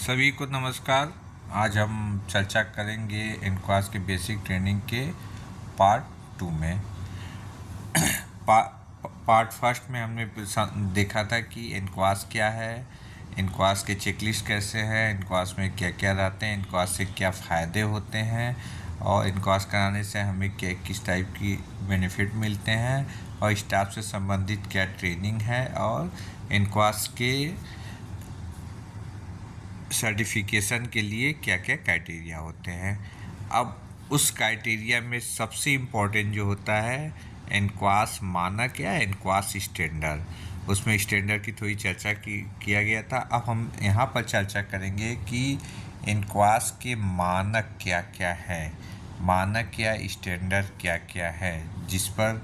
सभी को नमस्कार। आज हम चर्चा करेंगे इनक्वास के बेसिक ट्रेनिंग के पार्ट 2 में। पार्ट फर्स्ट में हमने देखा था कि इनक्वास क्या है, इनक्वास के चेकलिस्ट कैसे हैं, इनक्वास में क्या क्या रहते हैं, इनक्वास से क्या फ़ायदे होते हैं और इनक्वास कराने से हमें क्या किस टाइप की बेनिफिट मिलते हैं और स्टाफ से संबंधित क्या ट्रेनिंग है और इनक्वास के सर्टिफिकेशन के लिए क्या क्या क्राइटेरिया होते हैं। अब उस क्राइटेरिया में सबसे इम्पोर्टेंट जो होता है इनक्वास मानक या इनक्वास स्टैंडर्ड, उसमें स्टैंडर्ड की थोड़ी चर्चा किया गया था। अब हम यहाँ पर चर्चा करेंगे कि इनक्वास के मानक क्या क्या है, मानक या स्टैंडर्ड क्या क्या है, जिस पर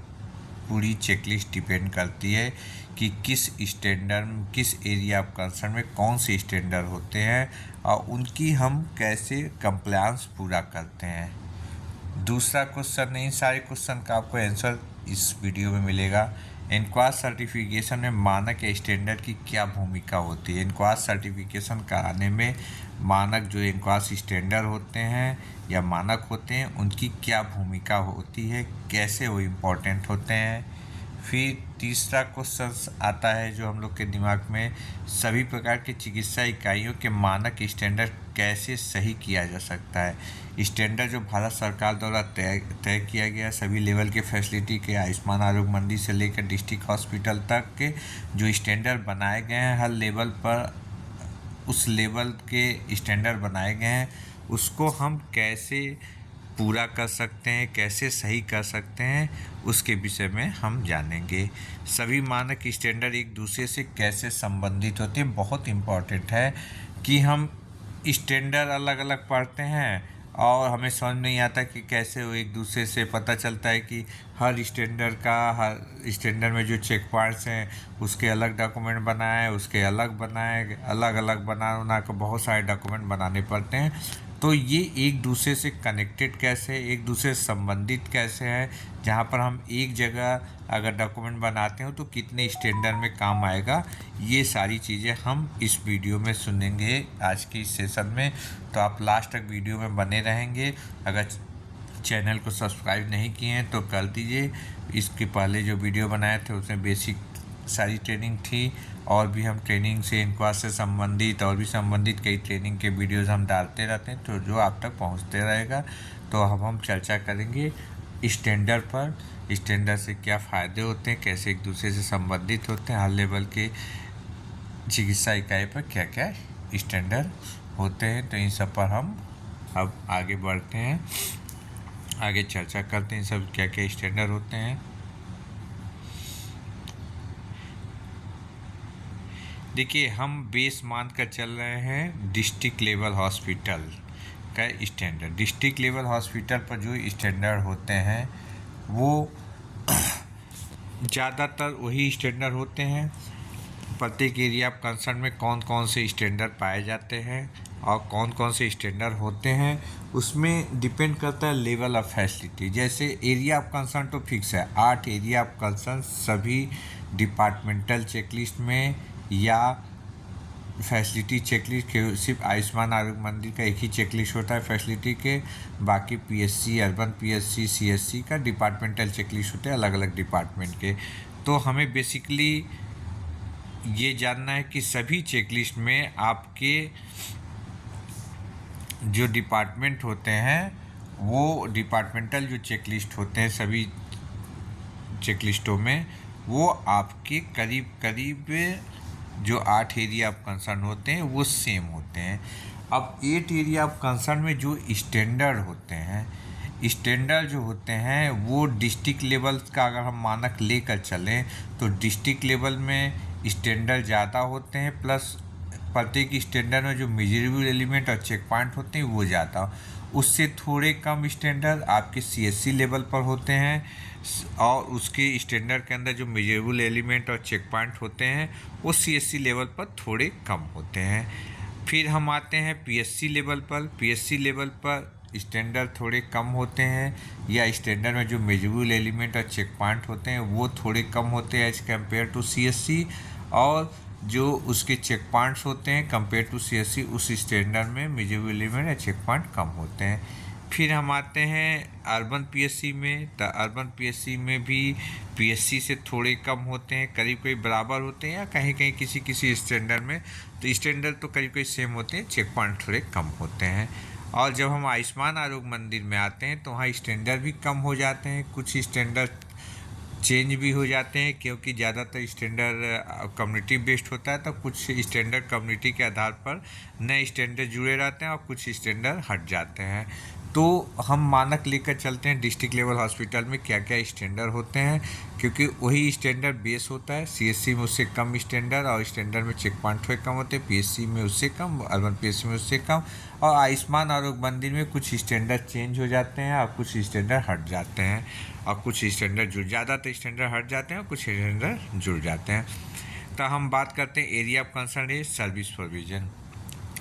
पूरी चेकलिस्ट डिपेंड करती है कि किस स्टैंडर्ड, किस एरिया ऑफ कंसर्न में कौन से स्टैंडर्ड होते हैं और उनकी हम कैसे कंप्लायंस पूरा करते हैं। दूसरा क्वेश्चन, इन सारे क्वेश्चन का आपको आंसर इस वीडियो में मिलेगा। इनक्वास सर्टिफिकेशन में मानक या स्टैंडर्ड की क्या भूमिका होती है। इनक्वास सर्टिफिकेशन कराने में मानक जो इनक्वास स्टैंडर्ड होते हैं या मानक होते हैं उनकी क्या भूमिका होती है, कैसे वो इम्पोर्टेंट होते हैं। फिर तीसरा क्वेश्चन आता है जो हम लोग के दिमाग में, सभी प्रकार के चिकित्सा इकाइयों के मानक स्टैंडर्ड कैसे सही किया जा सकता है। स्टैंडर्ड जो भारत सरकार द्वारा तय किया गया सभी लेवल के फैसिलिटी के, आयुष्मान आरोग्य मंडी से लेकर डिस्ट्रिक्ट हॉस्पिटल तक के जो स्टैंडर्ड बनाए गए हैं, हर लेवल पर उस लेवल के स्टैंडर्ड बनाए गए हैं, उसको हम कैसे पूरा कर सकते हैं, कैसे सही कर सकते हैं, उसके विषय में हम जानेंगे। सभी मानक स्टैंडर्ड एक दूसरे से कैसे संबंधित होते हैं, बहुत इम्पॉर्टेंट है कि हम स्टैंडर्ड अलग अलग पढ़ते हैं और हमें समझ नहीं आता कि कैसे वो एक दूसरे से पता चलता है कि हर स्टैंडर्ड में जो चेक पॉइंट्स हैं उसके अलग डॉक्यूमेंट बनाए, उसके अलग बनाए, अलग अलग बना के बहुत सारे डॉक्यूमेंट बनाने पड़ते हैं। तो ये एक दूसरे से कनेक्टेड कैसे, एक दूसरे से संबंधित कैसे है, जहाँ पर हम एक जगह अगर डॉक्यूमेंट बनाते हो तो कितने स्टैंडर्ड में काम आएगा, ये सारी चीज़ें हम इस वीडियो में सुनेंगे आज के इस सेशन में। तो आप लास्ट तक वीडियो में बने रहेंगे। अगर चैनल को सब्सक्राइब नहीं किए हैं तो कर दीजिए। इसके पहले जो वीडियो बनाए थे उसमें बेसिक सारी ट्रेनिंग थी और भी हम ट्रेनिंग से, इनक्वास से संबंधित और भी संबंधित कई ट्रेनिंग के वीडियोज़ हम डालते रहते हैं, तो जो आप तक पहुंचते रहेगा। तो अब हम चर्चा करेंगे स्टैंडर्ड पर, स्टैंडर्ड से क्या फ़ायदे होते हैं, कैसे एक दूसरे से संबंधित होते हैं, हर लेवल के चिकित्सा इकाई पर क्या क्या स्टैंडर्ड होते हैं। तो इन सब पर हम अब आगे बढ़ते हैं, आगे चर्चा करते हैं सब क्या क्या स्टैंडर्ड होते हैं। देखिए, हम बेस मान कर चल रहे हैं डिस्ट्रिक्ट लेवल हॉस्पिटल का स्टैंडर्ड। डिस्ट्रिक्ट लेवल हॉस्पिटल पर जो स्टैंडर्ड होते हैं वो ज़्यादातर वही स्टैंडर्ड होते हैं। प्रत्येक एरिया ऑफ कंसर्न में कौन कौन से स्टैंडर्ड पाए जाते हैं और कौन कौन से स्टैंडर्ड होते हैं उसमें डिपेंड करता है लेवल ऑफ फैसिलिटी। जैसे एरिया ऑफ कंसर्न तो फिक्स है, 8 एरिया ऑफ कंसर्न सभी डिपार्टमेंटल चेकलिस्ट में या फैसिलिटी चेकलिस्ट के, सिर्फ आयुष्मान आरोग्य मंदिर का एक ही चेकलिस्ट होता है फैसिलिटी के, बाकी पीएससी, अर्बन पीएससी, सीएससी का डिपार्टमेंटल चेकलिस्ट होते हैं अलग अलग डिपार्टमेंट के। तो हमें बेसिकली ये जानना है कि सभी चेकलिस्ट में आपके जो डिपार्टमेंट होते हैं वो डिपार्टमेंटल जो चेकलिस्ट होते हैं सभी चेकलिस्टों में वो आपके करीब करीब जो 8 एरिया ऑफ कंसर्न होते हैं वो सेम होते हैं। अब 8 एरिया ऑफ कंसर्न में जो स्टैंडर्ड होते हैं, स्टैंडर्ड जो होते हैं वो डिस्ट्रिक्ट लेवल का अगर हम मानक लेकर चलें तो डिस्ट्रिक्ट लेवल में स्टैंडर्ड ज़्यादा होते हैं, प्लस प्रत्येक स्टैंडर्ड में जो मेजरेबल एलिमेंट और चेक पॉइंट होते हैं वो ज़्यादा। उससे थोड़े कम स्टैंडर्ड आपके सीएससी लेवल पर होते हैं और उसके स्टैंडर्ड के अंदर जो मेजरेबल एलिमेंट और चेक पॉइंट होते हैं वो सीएससी लेवल पर थोड़े कम होते हैं। फिर हम आते हैं पीएससी लेवल पर। पीएससी लेवल पर स्टैंडर्ड थोड़े कम होते हैं या स्टैंडर्ड में जो मेजरेबल एलिमेंट और चेक पॉइंट होते हैं वो थोड़े कम होते हैं एज कम्पेयर टू सीएससी। और जो उसके चेक पॉइंट्स होते हैं कंपेयर टू सीएससी, उस स्टैंडर्ड में मेजरेबल एलिमेंट या चेक पॉइंट कम होते हैं। फिर हम आते हैं अर्बन पीएससी में। तो अर्बन पीएससी में भी पीएससी से थोड़े कम होते हैं, करीब करीब बराबर होते हैं या कहीं कहीं किसी किसी स्टैंडर्ड में तो स्टैंडर्ड तो करीब करीब सेम होते हैं, चेक पॉइंट थोड़े कम होते हैं। और जब हम आयुष्मान आरोग्य मंदिर में आते हैं तो वहाँ स्टैंडर्ड भी कम हो जाते हैं, कुछ स्टैंडर्ड चेंज भी हो जाते हैं, क्योंकि ज़्यादातर स्टैंडर्ड कम्युनिटी बेस्ड होता है, तो कुछ स्टैंडर्ड कम्युनिटी के आधार पर नए स्टैंडर्ड जुड़े रहते हैं और कुछ स्टैंडर्ड हट जाते हैं। तो हम मानक लेकर चलते हैं डिस्ट्रिक्ट लेवल हॉस्पिटल में क्या क्या स्टैंडर्ड होते हैं, क्योंकि वही स्टैंडर्ड बेस होता है। सीएससी में उससे कम स्टैंडर्ड और स्टैंडर्ड में चेक पॉइंट थोड़े कम होते हैं, पीएससी में उससे कम, अर्बन पीएससी में उससे कम। और आयुष्मान आरोग्य मंदिर में कुछ स्टैंडर्ड चेंज हो जाते हैं और कुछ स्टैंडर्ड हट जाते हैं और कुछ स्टैंडर्ड जुड़, ज़्यादातर स्टैंडर्ड हट जाते हैं और कुछ स्टैंडर्ड जुड़ जाते हैं। तो हम बात करते हैं एरिया ऑफ कंसर्न है सर्विस प्रोविज़न।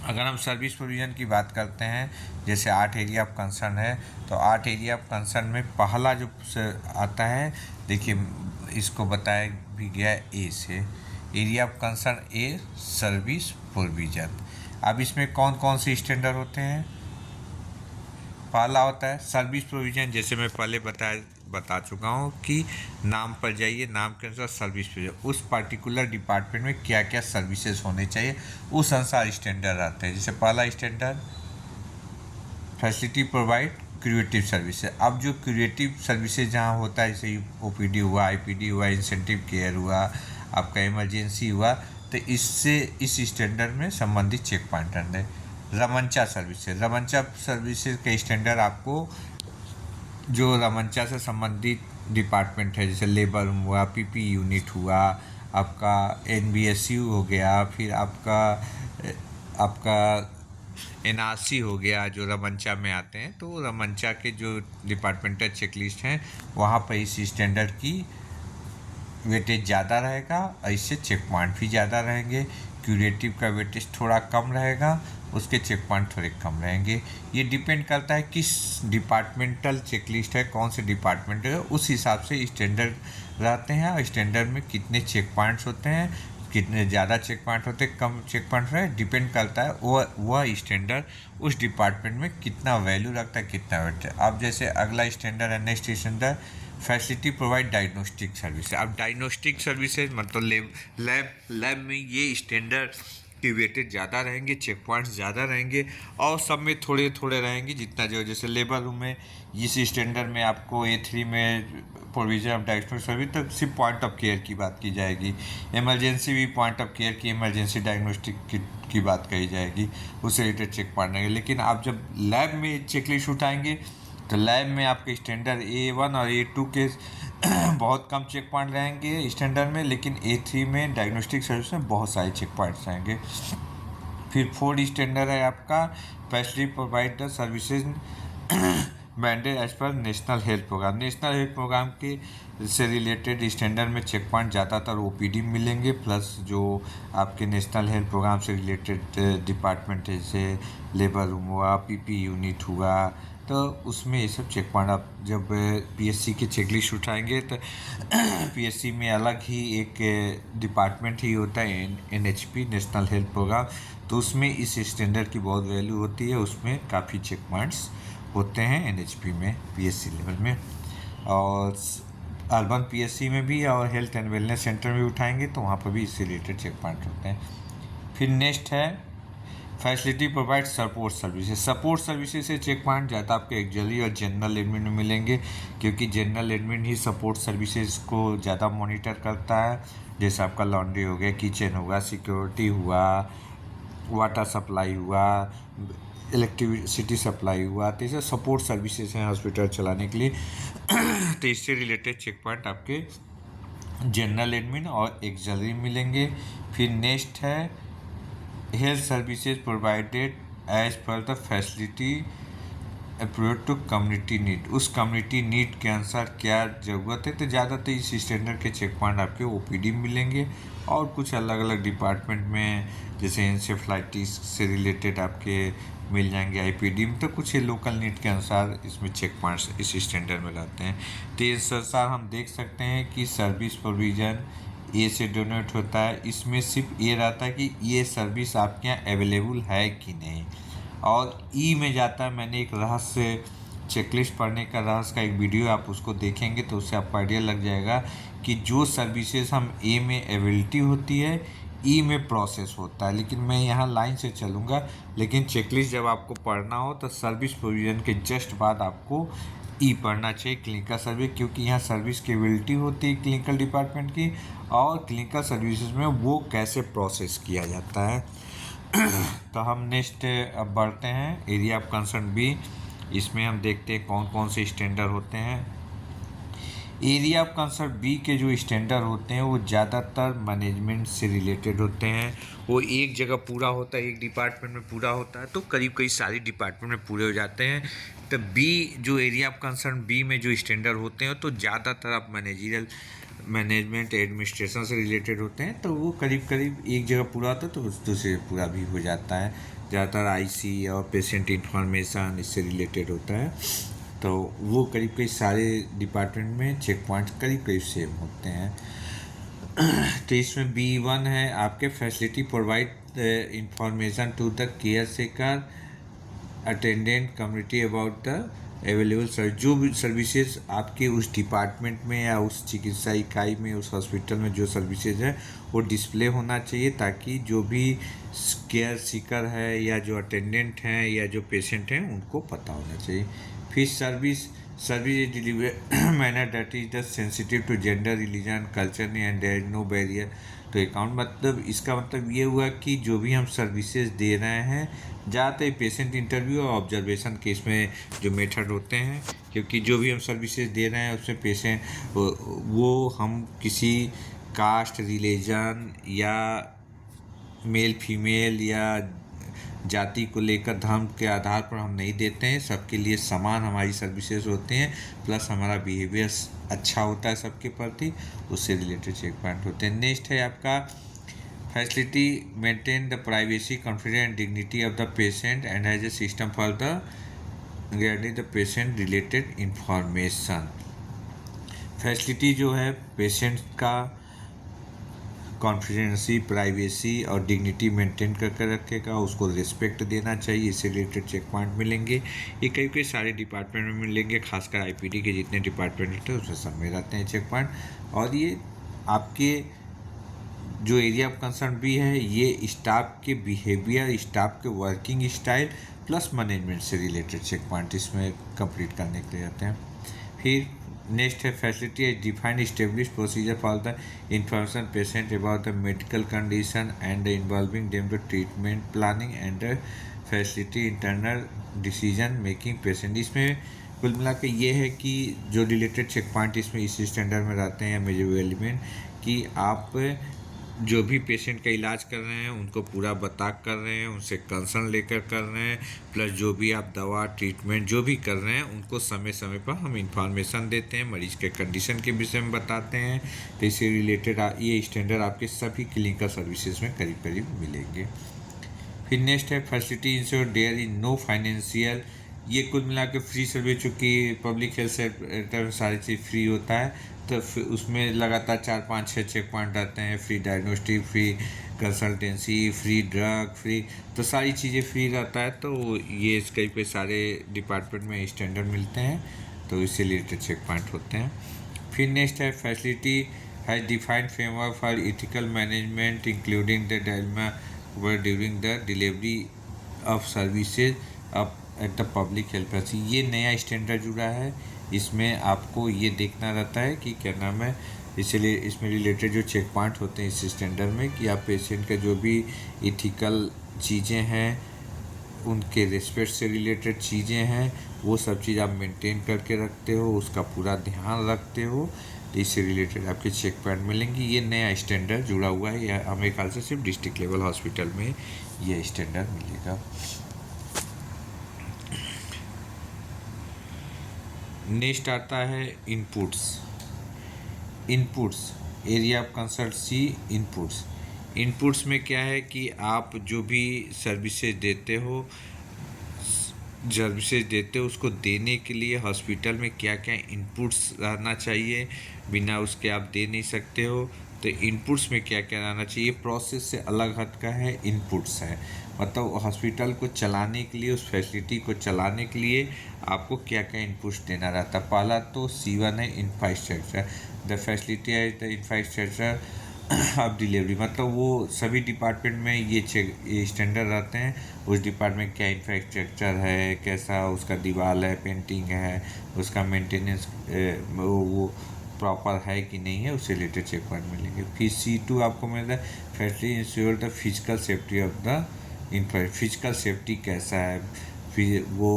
अगर हम सर्विस प्रोविज़न की बात करते हैं, जैसे 8 एरिया ऑफ कंसर्न है, तो 8 एरिया ऑफ कंसर्न में पहला जो आता है, देखिए इसको बताया भी गया है ए से, area of concern a service provision. अब इसमें कौन कौन से स्टैंडर्ड होते हैं? पहला होता है सर्विस प्रोविज़न, जैसे मैं पहले बता चुका हूँ कि नाम पर जाइए, नाम के अनुसार सर्विस प्रोविज़न, उस पर्टिकुलर डिपार्टमेंट में क्या क्या सर्विसेज होने चाहिए उस अनुसार स्टैंडर्ड आते हैं। जैसे पहला standard facility provide creative services. अब जो क्रिएटिव सर्विसेज जहाँ होता है, जैसे ओपीडी हुआ, आईपीडी हुआ, इंसेंटिव केयर हुआ, आपका इमरजेंसी हुआ, तो इससे इस स्टैंडर्ड में संबंधित चेक पॉइंट है। रमंचा सर्विसेज के स्टैंडर्ड आपको जो रमंचा से संबंधित डिपार्टमेंट है, जैसे लेबर रूम हुआ, पीपी यूनिट हुआ, आपका एनबीएसयू हो गया, फिर आपका एनआरसी हो गया, जो रमंचा में आते हैं, तो रमंचा के जो डिपार्टमेंटल चेकलिस्ट हैं वहाँ पर इस स्टैंडर्ड की वेटेज ज़्यादा रहेगा और इससे चेक पॉइंट भी ज़्यादा रहेंगे। क्यूरेटिव का वेटेज थोड़ा कम रहेगा, उसके चेक पॉइंट थोड़े कम रहेंगे। ये डिपेंड करता है किस डिपार्टमेंटल चेकलिस्ट है, कौन से डिपार्टमेंट है, उस हिसाब से स्टैंडर्ड रहते हैं। और स्टैंडर्ड में कितने चेक पॉइंट्स होते हैं, कितने ज़्यादा चेक पॉइंट होते हैं, कम चेक पॉइंट रहे, डिपेंड करता है वह स्टैंडर्ड उस डिपार्टमेंट में कितना वैल्यू रखता है, कितना वेट है। अब जैसे अगला स्टैंडर्ड है, next standard facility provide diagnostic service. अब डायग्नोस्टिक सर्विसेज मतलब लैब में ये स्टैंडर्ड की वेटेज ज़्यादा रहेंगे, चेक पॉइंट्स ज़्यादा रहेंगे और सब में थोड़े थोड़े रहेंगे जितना जो, जैसे लेबर रूम में इस स्टैंडर्ड में आपको A3 में प्रोविजन ऑफ डायग्नोस्टिक सर्विस तक सिर्फ पॉइंट ऑफ केयर की बात की जाएगी। इमरजेंसी भी पॉइंट ऑफ केयर की, इमरजेंसी डायग्नोस्टिक की बात कही जाएगी, उससे रिलेटेड चेक पॉइंट रहेंगे। लेकिन आप जब लैब में चेकलिस्ट उठाएंगे तो लैब में आपके स्टैंडर्ड A1 और A2 के बहुत कम चेक पॉइंट रहेंगे स्टैंडर्ड में, लेकिन A3 में डायग्नोस्टिक सर्विस में बहुत सारे चेक पॉइंट्स रहेंगे। फिर 4 स्टैंडर्ड है आपका facility provide the services mandate as per national health programme. National health programme के से रिलेटेड स्टैंडर्ड में चेक पॉइंट ज़्यादातर ओपीडी मिलेंगे, प्लस जो आपके नेशनल हेल्थ प्रोग्राम से रिलेटेड डिपार्टमेंट है, जैसे लेबर रूम हुआ, पीपी यूनिट हुआ, तो उसमें ये सब चेक पॉइंट आप जब पीएससी के चेकलिस्ट उठाएंगे तो पीएससी में अलग ही एक डिपार्टमेंट ही होता है, एनएचपी नेशनल हेल्थ प्रोग्राम, तो उसमें इस स्टैंडर्ड की बहुत वैल्यू होती है, उसमें काफ़ी चेक पॉइंट्स होते हैं एनएचपी में, पीएससी लेवल में। और अर्बन पीएससी में भी और हेल्थ एंड वेलनेस सेंटर में भी उठाएंगे तो वहाँ पर भी इससे रिलेटेड चेक पॉइंट होते हैं। फिर नेक्स्ट है facility provide support services. Support services से चेक पॉइंट ज़्यादा आपके एक्चुअली और जनरल एडमिन में मिलेंगे, क्योंकि जनरल एडमिन ही सपोर्ट सर्विसेज को ज़्यादा मॉनिटर करता है, जैसे आपका लॉन्ड्री हो गया, किचन होगा, सिक्योरिटी हुआ, वाटर सप्लाई हुआ, इलेक्ट्रिसिटी सप्लाई हुआ, तो ये सपोर्ट सर्विसेज हैं हॉस्पिटल चलाने के लिए। तो इससे रिलेटेड चेक पॉइंट आपके जनरल एडमिन और एक्सलरी मिलेंगे। फिर नेक्स्ट है health services provided as per the facility approach to community need. उस कम्युनिटी नीड के अनुसार क्या ज़रूरत है, तो ज़्यादातर इस स्टैंडर्ड के चेक पॉइंट आपके ओपीडी मिलेंगे और कुछ अलग अलग डिपार्टमेंट में जैसे इंसेफ्लाइटिस से रिलेटेड आपके मिल जाएंगे आईपीडी में, तो कुछ लोकल नीड के अनुसार इसमें चेक पॉइंट्स इस स्टैंडर्ड में रहते हैं। तो इस अनुसार हम देख सकते हैं कि सर्विस प्रोविज़न ए से डोनेट होता है। इसमें सिर्फ ये रहता है कि ये सर्विस आपके यहाँ अवेलेबल है कि नहीं। और ई में जाता है, मैंने एक रहस्य चेकलिस्ट पढ़ने का रहस्य का एक वीडियो, आप उसको देखेंगे तो उससे आपको आइडिया लग जाएगा कि जो सर्विसेज हम ए में अवेलेबिलिटी होती है ई में प्रोसेस होता है। लेकिन मैं यहाँ लाइन से चलूँगा, लेकिन चेकलिस्ट जब आपको पढ़ना हो तो सर्विस प्रोविज़न के जस्ट बाद आपको ई पढ़ना चाहिए, क्लिनिकल सर्विस, क्योंकि यहाँ सर्विस की एबिलिटी होती है क्लिनिकल डिपार्टमेंट की, और क्लिनिकल सर्विसेज में वो कैसे प्रोसेस किया जाता है। तो हम नेक्स्ट अब बढ़ते हैं एरिया ऑफ कंसर्न बी। इसमें हम देखते हैं कौन कौन से स्टैंडर्ड होते हैं। एरिया ऑफ कंसर्न बी के जो स्टैंडर्ड होते हैं वो ज़्यादातर मैनेजमेंट से रिलेटेड होते हैं। वो एक जगह पूरा होता है, एक डिपार्टमेंट में पूरा होता है, तो करीब कई सारी डिपार्टमेंट में पूरे हो जाते हैं। तो बी जो एरिया ऑफ कंसर्न बी में जो स्टैंडर्ड होते हैं तो ज़्यादातर आप मैनेजमेंट एडमिनिस्ट्रेशन से रिलेटेड होते हैं, तो वो करीब करीब एक जगह पूरा होता है तो दूसरे पूरा भी हो जाता है। ज़्यादातर आईसी और पेशेंट इंफॉर्मेशन इससे रिलेटेड होता है, तो वो करीब करीब सारे डिपार्टमेंट में चेक पॉइंट करीब करीब सेम होते हैं। तो इसमें B1 है आपके facility provide information to the caretaker attendant community about the available service. जो भी सर्विसेज आपके उस डिपार्टमेंट में या उस चिकित्सा इकाई में, उस हॉस्पिटल में जो सर्विसेज है वो डिस्प्ले होना चाहिए, ताकि जो भी केयर सीकर है या जो अटेंडेंट हैं या जो पेशेंट हैं उनको पता होना चाहिए। फिर service deliver manner that is the sensitive to gender, religion, culture and there is no barrier to account. मतलब इसका मतलब ये हुआ कि जो भी हम सर्विसेज दे रहे हैं, ज़्यादातर पेशेंट इंटरव्यू और ऑब्जर्वेशन के इसमें जो मेथड होते हैं, क्योंकि जो भी हम सर्विसेज दे रहे हैं उसमें पेशेंट वो हम किसी कास्ट, रिलीजन या मेल फीमेल या जाति को लेकर, धर्म के आधार पर हम नहीं देते हैं। सबके लिए समान हमारी सर्विसेज होते हैं, प्लस हमारा बिहेवियर अच्छा होता है सबके प्रति, उससे रिलेटेड चेक पॉइंट होते हैं। नेक्स्ट है आपका facility maintain the privacy, confidence and dignity of the patient and has a system for the regarding the patient related information. Facility जो है पेशेंट का कॉन्फिडेंसी, प्राइवेसी और डिग्निटी मेंटेन करके रखेगा, उसको रिस्पेक्ट देना चाहिए, इससे रिलेटेड चेक पॉइंट मिलेंगे। ये कई कई सारे डिपार्टमेंट में मिलेंगे, खासकर आईपीडी के जितने डिपार्टमेंट होते हैं उसमें सब में रहते हैं चेक पॉइंट। और ये आपके जो एरिया ऑफ कंसर्न भी है, ये स्टाफ के बिहेवियर, स्टाफ के वर्किंग स्टाइल प्लस मैनेजमेंट से रिलेटेड चेक पॉइंट इसमें कंप्लीट करने के लिए आते हैं। फिर नेक्स्ट है facility as defined establish procedure for the information patient about the medical condition and involving them to treatment planning and facility internal decision making patient. इसमें कुल मिला के ये है कि जो रिलेटेड चेक पॉइंट इसमें इसी स्टैंडर्ड में रहते हैं मेजर एलिमेंट, कि आप जो भी पेशेंट का इलाज कर रहे हैं उनको पूरा बता कर रहे हैं, उनसे कंसर्न लेकर कर रहे हैं, प्लस जो भी आप दवा ट्रीटमेंट जो भी कर रहे हैं उनको समय समय पर हम इंफॉर्मेशन देते हैं, मरीज़ के कंडीशन के विषय में बताते हैं। तो इससे रिलेटेड ये स्टैंडर्ड आपके सभी क्लिनिकल सर्विसेज में करीब करीब मिलेंगे। फिर नेक्स्ट है facility ensure there is no financial. ये कुल मिला के फ्री सर्विस, चूँकि पब्लिक हेल्थ सेक्टर में सारी चीज़ फ्री होता है, तो उसमें लगातार 4 5 6 चेक पॉइंट आते हैं। Free diagnostic, free consultancy, free drug, free, तो सारी चीज़ें फ्री रहता है। तो ये कई पे सारे डिपार्टमेंट में स्टैंडर्ड मिलते हैं, तो इससे रिलेटेड चेक पॉइंट होते हैं। फिर नेक्स्ट है facility has defined framework for ethical management including the dilemma were during the delivery of services of at the public health. ये नया स्टैंडर्ड जुड़ा है, इसमें आपको ये देखना रहता है कि क्या नाम है, इसलिए इसमें रिलेटेड जो चेक पॉइंट होते हैं इस स्टैंडर्ड में, कि आप पेशेंट के जो भी इथिकल चीज़ें हैं, उनके रिस्पेक्ट से रिलेटेड चीज़ें हैं, वो सब चीज़ आप मेंटेन करके रखते हो, उसका पूरा ध्यान रखते हो, तो इससे रिलेटेड आपके चेक पॉइंट मिलेंगे। ये नया स्टैंडर्ड जुड़ा हुआ है, यह हमें ख्याल से सिर्फ डिस्ट्रिक्ट लेवल हॉस्पिटल में ये स्टैंडर्ड मिलेगा। नेक्स्ट आता है inputs. Area of concern C inputs में क्या है कि आप जो भी सर्विसेज देते हो उसको देने के लिए हॉस्पिटल में क्या क्या इनपुट्स रहना चाहिए, बिना उसके आप दे नहीं सकते हो। तो तो इनपुट्स में क्या क्या रहना चाहिए, प्रोसेस से अलग हटका है इनपुट्स है, मतलब हॉस्पिटल को चलाने के लिए, उस फैसिलिटी को चलाने के लिए आपको क्या क्या इनपुट्स देना रहता है। पहला तो C1 है इंफ्रास्ट्रक्चर, द फैसिलिटी है द इंफ्रास्ट्रक्चर ऑफ डिलीवरी, मतलब वो सभी डिपार्टमेंट में ये स्टैंडर्ड रहते हैं, उस डिपार्टमेंट क्या इंफ्रास्ट्रक्चर है, कैसा उसका दीवार है, पेंटिंग है, उसका मेंटेनेंस वो प्रॉपर है कि नहीं है, उससे रिलेटेड चेक पॉइंट मिलेंगे। फिर C2 आपको मिल रहा है facility ensure the physical safety of the physical safety कैसा है, फिर वो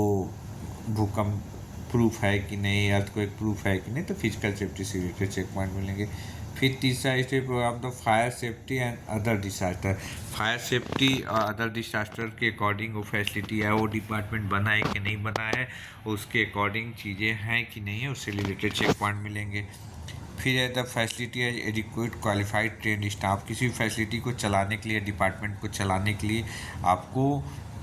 भूकंप प्रूफ है कि नहीं, अर्थक्वेक प्रूफ है कि नहीं, तो फिजिकल सेफ्टी से रिलेटेड चेक पॉइंट मिलेंगे। फिर तीसरा स्टेप प्रोग्राम तो fire safety and other disaster, fire safety और अदर डिसास्टर के अकॉर्डिंग वो फैसिलिटी है, वो डिपार्टमेंट बना है कि नहीं बना है, उसके अकॉर्डिंग चीज़ें हैं कि नहीं है, उससे रिलेटेड चेक पॉइंट मिलेंगे। फिर है द फैसिलिटी है एडिक्वेट क्वालिफाइड ट्रेंड स्टाफ, किसी भी फैसिलिटी को चलाने के लिए, डिपार्टमेंट को चलाने के लिए आपको